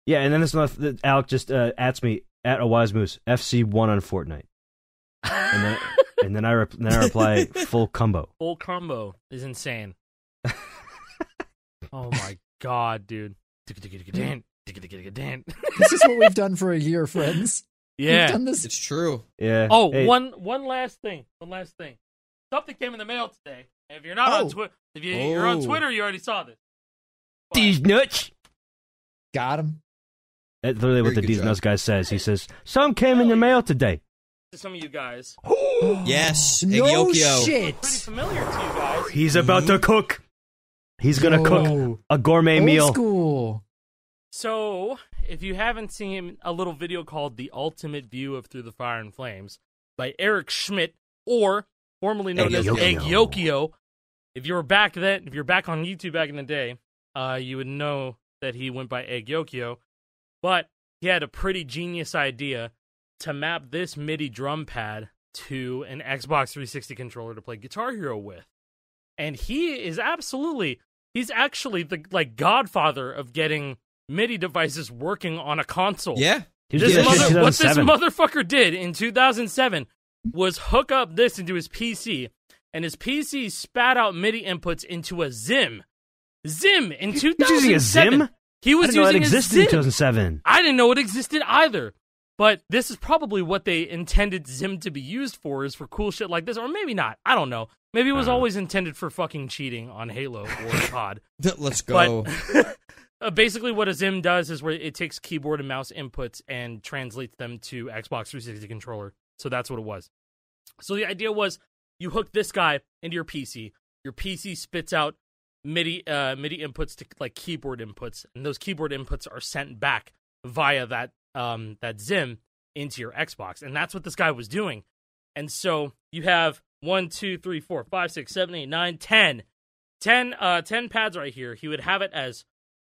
Yeah, and then this month, Alec just ats me at a wise moose, FC1 on Fortnite. And then I reply, full combo. Full combo is insane. Oh, my God, dude. This is what we've done for a year, friends. Yeah. We've done this. It's true. Yeah. Oh, hey. One last thing. Something came in the mail today. If you're not on Twitter, you're on Twitter, you already saw this. These nuts. Got him. That's literally what the These Nuts guy says. He says, some came in the mail today. To some of you guys. Yes. No Egyokeo. shit. Pretty familiar to you guys. He's about to cook. He's going to cook a gourmet meal. Old school. So, if you haven't seen a little video called The Ultimate View of Through the Fire and Flames by Eric Schmidt, or formerly known as Egyokeo, if you're back on YouTube back in the day, you would know that he went by Egyokeo. But he had a pretty genius idea to map this MIDI drum pad to an Xbox 360 controller to play Guitar Hero with. And he's actually the godfather of getting MIDI devices working on a console. Yeah. What this motherfucker did in 2007 was hook up this into his PC, and his PC spat out MIDI inputs into a Zim. Zim in 2007. He was using a Zim? He was using it existed in 2007. I didn't know it existed either. But this is probably what they intended Zim to be used for, is for cool shit like this. Or maybe not. I don't know. Maybe it was always intended for fucking cheating on Halo or COD. Let's go. But basically what a Zim does is where it takes keyboard and mouse inputs and translates them to Xbox 360 controller. So that's what it was. So the idea was you hook this guy into your PC. Your PC spits out MIDI inputs to like keyboard inputs, and those keyboard inputs are sent back via that Zim into your Xbox, and that's what this guy was doing. And so you have 1, 2, 3, 4, 5, 6, 7, 8, 9, 10 pads right here. He would have it as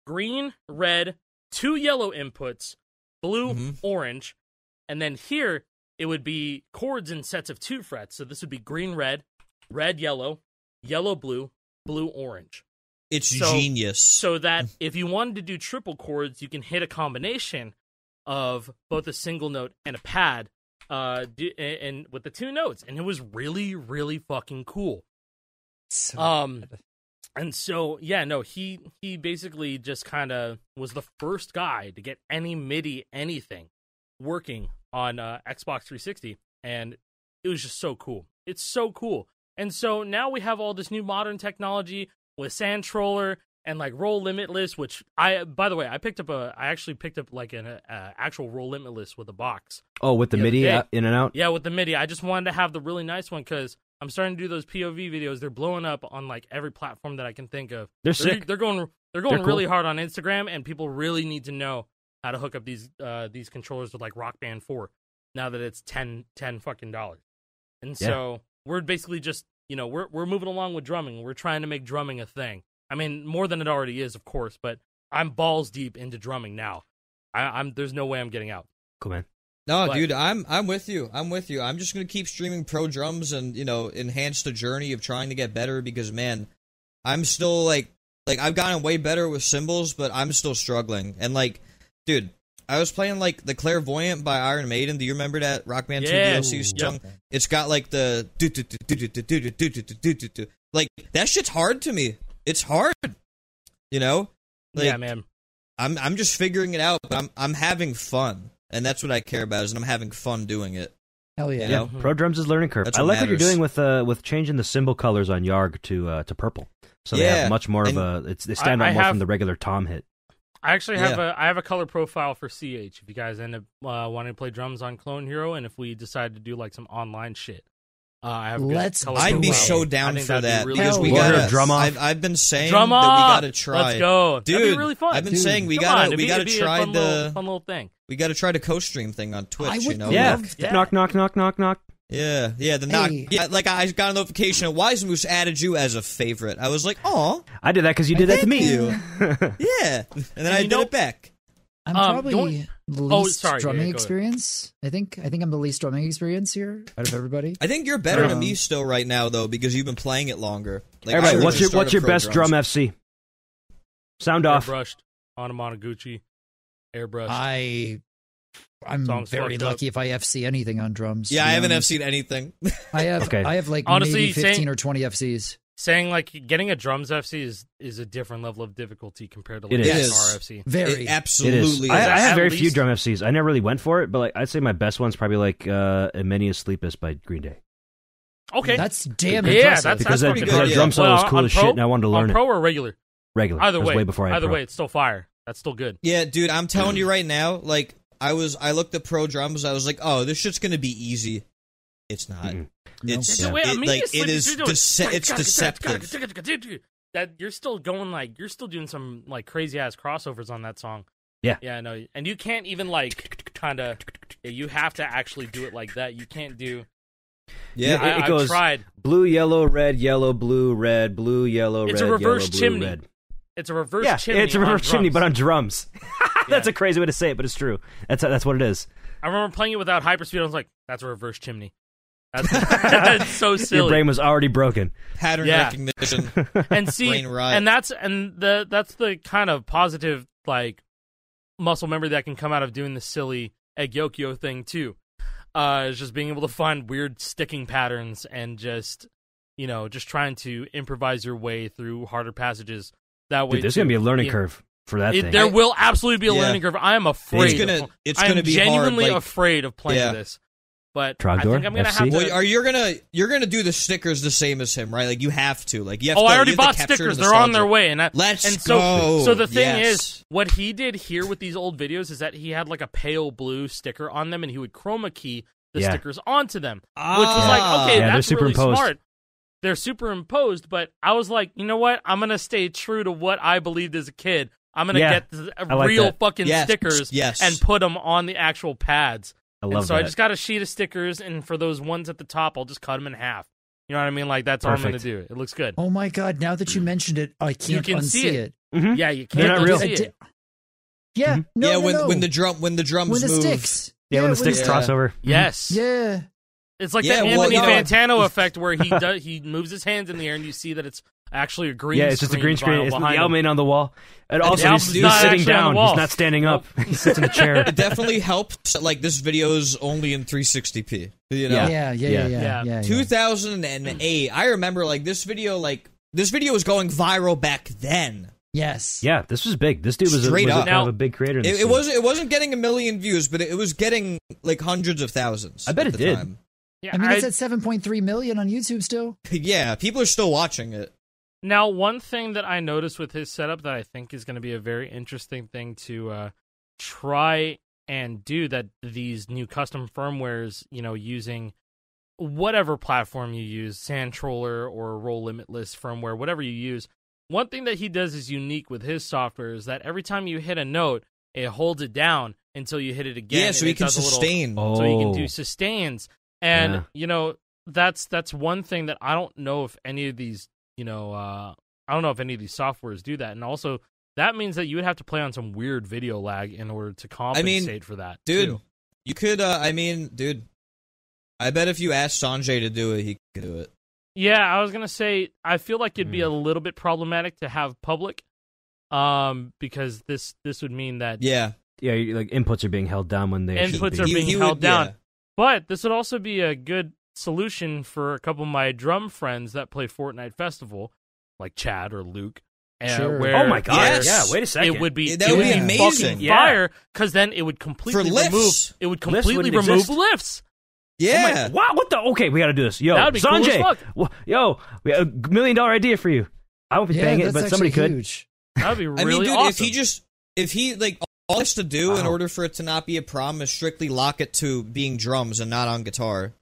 green, red, 2 yellow inputs, blue, orange, and then here it would be chords in sets of 2 frets. So this would be green, red, red, yellow, yellow, blue, blue, orange. It's genius. So that if you wanted to do triple chords, you can hit a combination of both a single note and a pad, and with the 2 notes, and it was really, really fucking cool. And so he basically just kind of was the first guy to get any MIDI anything working on Xbox 360, and it was just so cool. It's so cool. And so now we have all this new modern technology with Sandtroller and like roll limitless, which by the way, I actually picked up like an actual roll limitless with a box. Oh, with the MIDI in and out? Yeah, with the MIDI. I just wanted to have the really nice one because I'm starting to do those POV videos. They're blowing up on like every platform that I can think of. They're sick. They're going cool. really hard on Instagram, and people really need to know how to hook up these controllers with like Rock Band 4 now that it's $10 fucking dollars. And so we're basically just, we're moving along with drumming. We're trying to make drumming a thing. I mean, more than it already is, of course, but I'm balls deep into drumming now. There's no way I'm getting out. Cool, man. No, dude, I'm with you. I'm just gonna keep streaming pro drums and enhance the journey of trying to get better because man, I'm still like I've gotten way better with cymbals, but I'm still struggling. And like, dude, I was playing like the Clairvoyant by Iron Maiden. Do you remember that Rock Band 2 DLC song? Yep. It's got like the like that shit's hard to me. It's hard, Like, yeah, man. I'm just figuring it out, but I'm having fun. And that's what I care about, is I'm having fun doing it. Hell yeah. Yeah, Pro Drums is learning curve. I like what you're doing with changing the cymbal colors on Yarg to purple. So they have much more of they stand out more from the regular tom hit. I actually have a color profile for CH if you guys end up wanting to play drums on Clone Hero, and if we decide to do like some online shit. I'd be so down for that really because cool. we got drum off. I've been saying that we gotta try. Let's go, dude. That'd be really fun. I've been saying we gotta try the fun little thing. We gotta try the co-stream thing on Twitch. I would love that. Knock knock knock knock knock. Yeah, the knock. Yeah, like I got a notification of Wise Moose added you as a favorite. I was like, oh, I did that because you did that to me. Yeah, and then I did it back. I'm probably least drumming experience. I think I'm the least drumming experience here out of everybody. I think you're better than me still right now though because you've been playing it longer. Like, everybody, what's your best drum FC? Sound off. Airbrushed, Anamanaguchi, airbrushed. I'm very lucky if I FC anything on drums. Yeah, I haven't FC'd anything. I have like honestly, maybe 15 or 20 FCs. Saying like getting a drums FC is a different level of difficulty compared to like guitar FC. Very, absolutely. I have very few drum FCs. I never really went for it, but like I'd say my best one's probably like "Many a Sleepless" by Green Day. Okay, that's damn impressive. That's because that drum solo is cool as shit, and I wanted to learn it. Pro or regular? Regular. Either way, way before I had pro. It's still fire. That's still good. Yeah, dude, I'm telling you right now, like I looked at pro drums, I was like, oh, this shit's gonna be easy. It's not. Mm-hmm. It's deceptive. That you're still going you're still doing some like crazy ass crossovers on that song. Yeah, I know, and you can't even like kind of. You have to actually do it like that. You can't do. Yeah, it goes I've tried blue, yellow, red, yellow, blue, red, blue, yellow, red. It's a reverse yellow, chimney. Blue, red. It's a reverse chimney. It's a reverse chimney, but on drums. That's a crazy way to say it, but it's true. That's what it is. I remember playing it without hyperspeed. I was like, "That's a reverse chimney." That's so silly. Your brain was already broken. Pattern recognition. And see, and that's the kind of positive like muscle memory that can come out of doing the silly Egyokeo thing too. Is just being able to find weird sticking patterns and just trying to improvise your way through harder passages. That way, there's gonna be a learning curve for that thing. There will absolutely be a learning curve. I am afraid. It's gonna be genuinely hard, afraid of playing this. But Trogdor, I think I'm gonna have to. Well, you're gonna do the stickers the same as him, right? Like you have to. Like you have. I already bought stickers. They're on their way, Let's go. So the thing is, what he did here with these old videos is that he had like a pale blue sticker on them, and he would chroma key the stickers onto them, which was like, okay, that's really smart. They're superimposed, but I was like, you know what? I'm gonna stay true to what I believed as a kid. I'm gonna get real fucking stickers and put them on the actual pads. I just got a sheet of stickers, and for those ones at the top, I'll just cut them in half. You know what I mean? Like that's all I'm gonna do. It looks good. Oh my god! Now that you mentioned it, I can't unsee it. Mm-hmm. Yeah, you can't unsee it. Yeah, when the drums when the move. sticks. Yeah, when the sticks cross over. Yes. Yeah. It's like that Anthony Fantano effect where he moves his hands in the air and you see that it's actually a green screen. Yeah, it's just a green screen. It's the Almain on the wall. And also, he's sitting down. He's not standing up. He sits in a chair. It definitely helps. Like, this video is only in 360p. You know? Yeah. 2008. I remember, like, this video was going viral back then. Yes. Yeah, this was big. This dude was kind of a big creator. It wasn't getting 1 million views, but it was getting, like, hundreds of thousands. I bet it did. Time. Yeah, I mean, it's at 7.3 million on YouTube still. Yeah, people are still watching it. Now, one thing that I noticed with his setup that I think is going to be a very interesting thing to try and do, that these new custom firmwares, using whatever platform you use, Sandtroller or Roll Limitless firmware, whatever you use, one thing that he does is unique with his software is that every time you hit a note, it holds it down until you hit it again. Yeah, so he can sustain. So he can do sustains. And, that's one thing that I don't know if any of these, softwares do that. And also, that means that you would have to play on some weird video lag in order to compensate for that. Dude, too. You could, I bet if you asked Sanjay to do it, he could do it. Yeah, I was going to say, I feel like it'd be a little bit problematic to have public, because this would mean that... Yeah, like inputs are being held down when they inputs are being held down. Yeah. But this would also be a good solution for a couple of my drum friends that play Fortnite Festival, like Chad or Luke. Sure. Where, oh my god! Yeah, wait a second. It would be amazing. Fire, because then it would completely remove. It would completely remove lifts. Yeah. Wow. What the? Okay, we got to do this. Yo, that'd be Sanjay. Cool as fuck. Yo, we have $1 million idea for you. I won't be paying it, but somebody could. Huge. That'd be really dude, awesome. if he all he has to do in order for it to not be a problem is strictly lock it to being drums and not on guitar.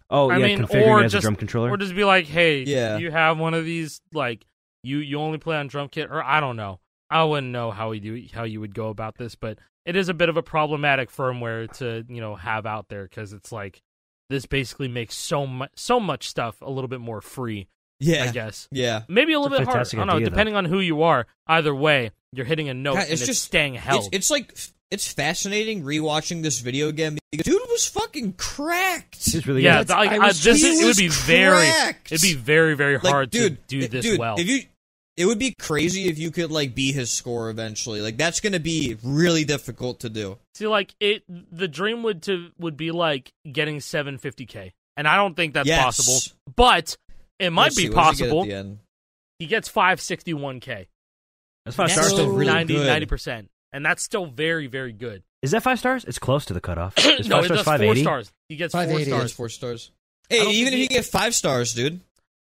Oh, configuring it as a drum controller. Or just be like, hey, you have one of these, like, you only play on drum kit, or I don't know. I wouldn't know how you would go about this, but it is a bit of a problematic firmware to, have out there, because it's like, this basically makes so much stuff a little bit more free. Yeah. I guess. Yeah. Maybe a little bit harder. I don't know, depending on who you are. Either way, you're hitting a note and it's just staying held. It's fascinating rewatching this video again because dude was fucking cracked. He's really it would be very, very hard to do this well. It would be crazy if you could beat his score eventually. Like that's going to be really difficult to do. See, the dream would be like getting 750K, and I don't think that's possible. But it might be possible. He gets 561K. That's 5 stars. Still really 90%. And that's still very, very good. Is that 5 stars? It's close to the cutoff. No, it does 4 stars. He gets 4 stars. 4 stars. Hey, even if you get 5 stars, dude.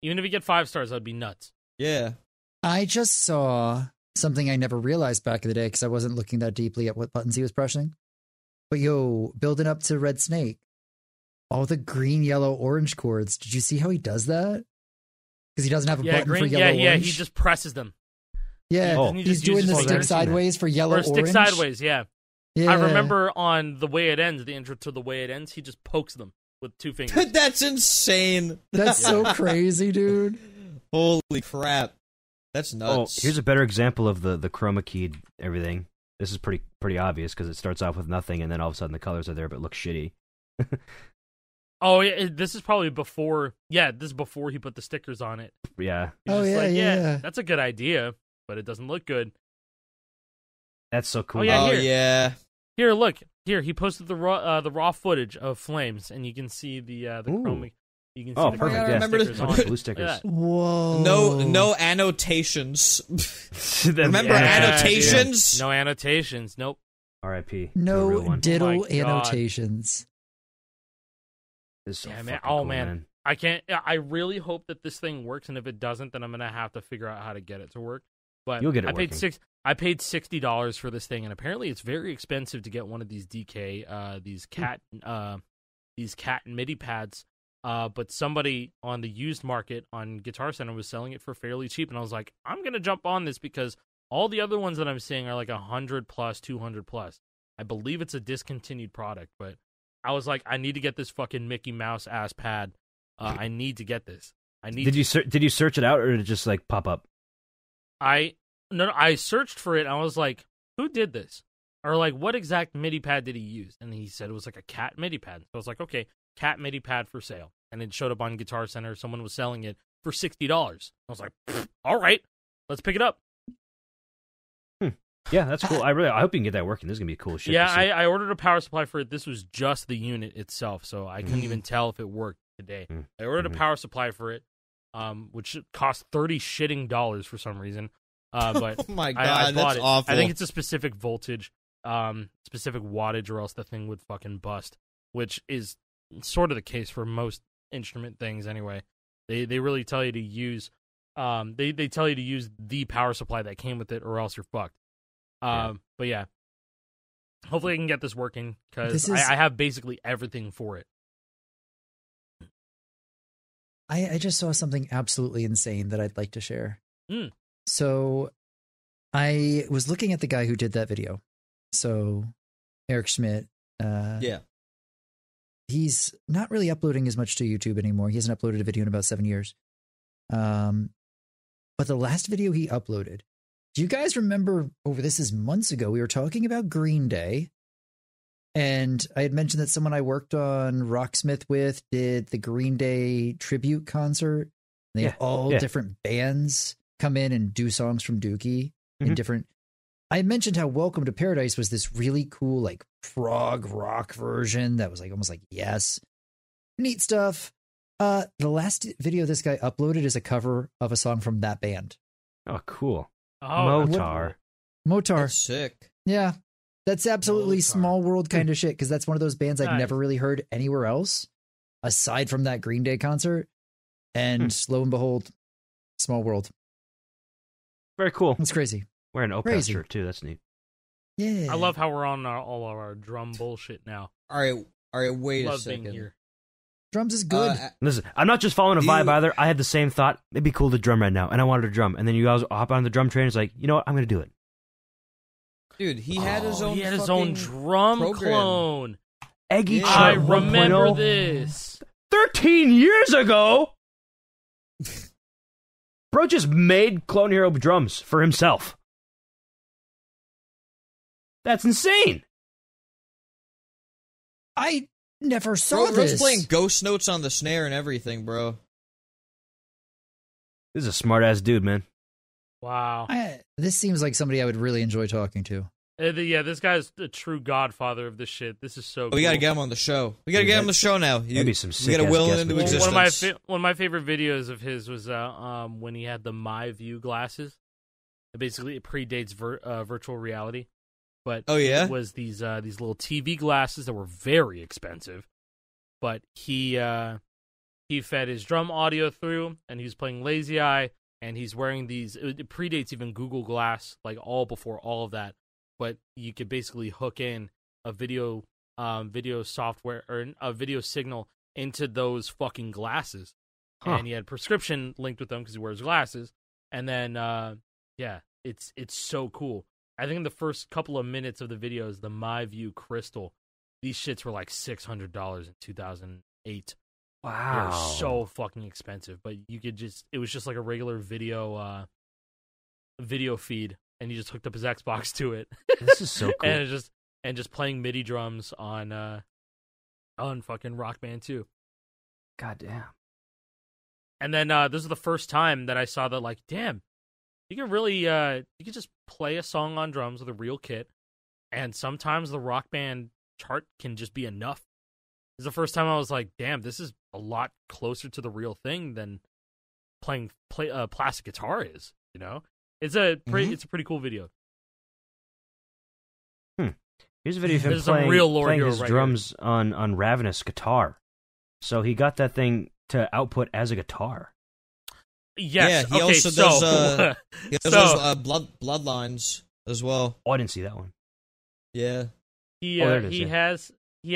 Even if you get 5 stars, that'd be nuts. Yeah. I just saw something I never realized back in the day because I wasn't looking that deeply at what buttons he was pressing. But building up to Red Snake, all the green, yellow, orange chords. Did you see how he does that? Because he doesn't have a button for yellow, orange. Yeah, he just presses them. Yeah, he's doing the stick sideways for yellow, orange. Or stick sideways, yeah. I remember on The Way It Ends, the intro to The Way It Ends, he just pokes them with 2 fingers. That's insane. That's so crazy, dude. Holy crap. That's nuts. Oh, here's a better example of the chroma keyed everything. This is pretty obvious because it starts off with nothing, and then all of a sudden the colors are there, but look shitty. Oh, yeah, this is probably before. Yeah, this is before he put the stickers on it. Yeah. Yeah, that's a good idea, but it doesn't look good. That's so cool. Oh, yeah, yeah. Here, look. Here, he posted the raw footage of flames, and you can see the chroma. You can see the perfect. I remember this. Blue stickers. Whoa. No annotations. Remember annotations? No annotations. Nope. R.I.P. No diddle annotations. This is so man. cool, man. I can't. I really hope that this thing works, and if it doesn't, then I'm gonna have to figure out how to get it to work. But you'll get it working. I paid $60 for this thing, and apparently it's very expensive to get one of these DK, these cat MIDI pads. But somebody on the used market on Guitar Center was selling it for fairly cheap, and I was like, I'm gonna jump on this because all the other ones that I'm seeing are like $100+, $200+. I believe it's a discontinued product, but I was like, I need to get this fucking Mickey Mouse ass pad. I need to get this. Did you search it out, or did it just like pop up? I searched for it, and I was like, who did this? Or like, what exact MIDI pad did he use? And he said it was like a cat MIDI pad. So I was like, okay, cat MIDI pad for sale. And it showed up on Guitar Center. Someone was selling it for $60. I was like, all right, let's pick it up. Yeah, that's cool. I hope you can get that working. This is gonna be cool shit. Yeah, I ordered a power supply for it. This was just the unit itself, so I couldn't even tell if it worked today. I ordered a power supply for it, which cost $30 for some reason. But oh my god, I that's awful. I think it's a specific voltage, specific wattage, or else the thing would fucking bust, which is sort of the case for most instrument things anyway. They really tell you to use they tell you to use the power supply that came with it, or else you're fucked. But yeah, hopefully I can get this working because I have basically everything for it. I just saw something absolutely insane that I'd like to share. So I was looking at the guy who did that video. So Eric Schmidt. Yeah. He's not really uploading as much to YouTube anymore. He hasn't uploaded a video in about 7 years. But the last video he uploaded, do you guys remember, this is months ago, we were talking about Green Day, and I had mentioned that someone I worked on Rocksmith with did the Green Day tribute concert. They have all different bands come in and do songs from Dookie in different... I mentioned how Welcome to Paradise was this really cool, like, prog rock version that was like almost like Yes. Neat stuff. The last video this guy uploaded is a cover of a song from that band. Oh, cool. Oh, Motar. That's sick. Yeah. That's absolutely small world kind of shit, because that's one of those bands I'd never really heard anywhere else aside from that Green Day concert. And lo and behold, small world. Very cool. That's crazy. Wearing an Opeth shirt too. That's neat. Yeah. I love how we're on all of our drum bullshit now. All right. Wait love a second. Being here. Drums is good. Listen, I'm not just following a vibe either. I had the same thought. It'd be cool to drum right now, and I wanted to drum. And then you guys hop on the drum train. It's like, you know what? I'm going to do it. Dude, he had his own. He had his own drum program. clone. Eggy Yeah. I Chart remember 1.0. this. 13 years ago. Bro just made Clone Hero drums for himself. That's insane. I never saw Bro's this. playing ghost notes on the snare and everything, bro. This is a smart ass dude, man. Wow. This seems like somebody I would really enjoy talking to. Yeah, this guy's the true godfather of this shit. This is so cool. We got to get him on the show. We got to get him on the show now. Maybe some sick we got to will him guest into material. existence. One of my favorite videos of his was when he had the My View glasses. Basically, it predates virtual reality. But it was these little TV glasses that were very expensive. But he fed his drum audio through, and he was playing Lazy Eye, and he's wearing these. It predates even Google Glass, like all before all of that. But you could basically hook in a video software or a video signal into those fucking glasses, and he had prescription linked with them because he wears glasses. And then it's so cool. I think in the first couple of minutes of the videos, the My View Crystal, these shits were like $600 in 2008. Wow, they were so fucking expensive. But you could it was just like a regular video feed and he just hooked up his Xbox to it. This is so cool. and just playing MIDI drums on fucking Rock Band 2. God damn. And then this is the first time that I saw that, like, damn, you can really you can just play a song on drums with a real kit, and sometimes the Rock Band chart can just be enough. This is the first time I was like, damn, this is a lot closer to the real thing than playing plastic guitar is, you know? It's a pretty cool video. Here's a video of him playing his drums on Ravenous guitar. So he got that thing to output as a guitar. Yes. Yeah, he also does bloodlines as well. Oh, I didn't see that one. Yeah. He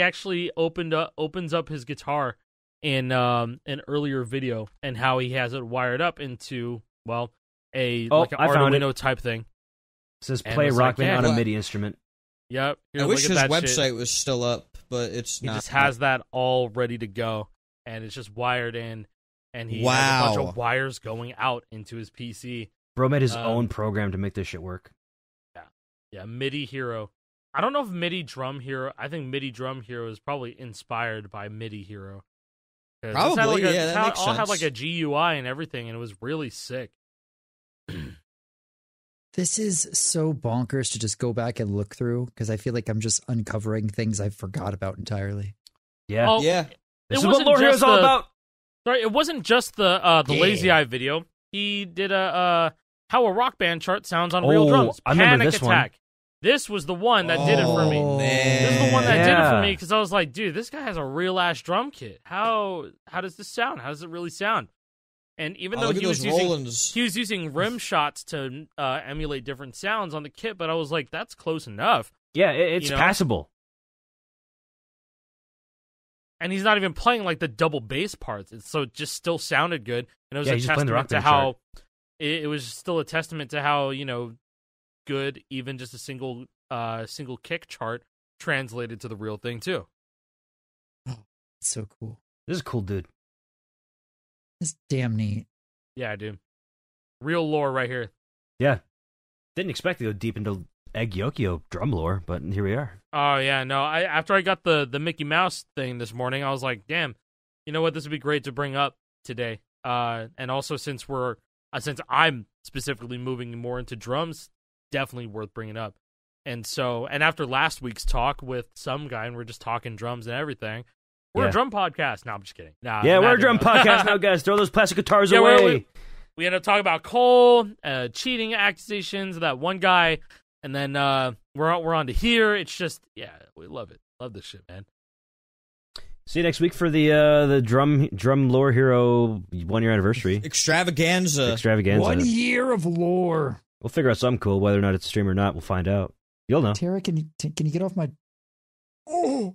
actually opens up his guitar in an earlier video, and how he has it wired up into like an Arduino type thing. It says play Rock Band on a MIDI instrument. Yep. I wish his website was still up, but it's not. He just has that all ready to go, and it's just wired in, and he has a bunch of wires going out into his PC. Bro made his own program to make this shit work. Yeah, MIDI Hero. I don't know if MIDI Drum Hero. I think MIDI Drum Hero is probably inspired by MIDI Hero. Probably, that makes sense. It all had like a GUI and everything, and it was really sick. This is so bonkers to just go back and look through, because I feel like I'm just uncovering things I forgot about entirely. Yeah. Yeah. This is what Lore Hero's all about. Sorry, it wasn't just the Lazy Eye video. He did how a Rock Band chart sounds on real drums. I remember Panic this Attack. one. This was the one that did it for me. Man. This is the one that did it for me, because I was like, dude, this guy has a real ass drum kit. How does this sound? How does it really sound? And even though he was using rim shots to emulate different sounds on the kit, but I was like, that's close enough. Yeah, it's passable. And he's not even playing like the double bass parts, so it just still sounded good. And it was a testament to how it was still a testament to how good even just a single kick chart translated to the real thing too. Oh, it's so cool. This is a cool dude. It's damn neat. Yeah, dude. Real lore right here. Yeah. Didn't expect to go deep into Egyokeo drum lore, but here we are. Oh, yeah, no. After I got the Mickey Mouse thing this morning, I was like, damn, you know what? This would be great to bring up today. And also since I'm specifically moving more into drums, definitely worth bringing up. And after last week's talk with some guy, and we're just talking drums and everything, we're a drum podcast. No, I'm just kidding. Nah, we're a drum podcast now, guys. Throw those plastic guitars away. We ended up talking about Cole, cheating accusations of that one guy, and then we're on to here. It's just, we love it. Love this shit, man. See you next week for the drum lore hero 1 year anniversary extravaganza. 1 year of lore. We'll figure out something cool. Whether or not it's a stream or not, we'll find out. You'll know. Tara, can you get off my? Oh,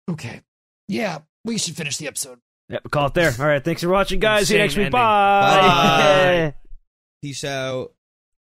okay. Yeah, we should finish the episode. Yep, call it there. All right, thanks for watching, guys. See you next week. Bye. Bye. Peace out.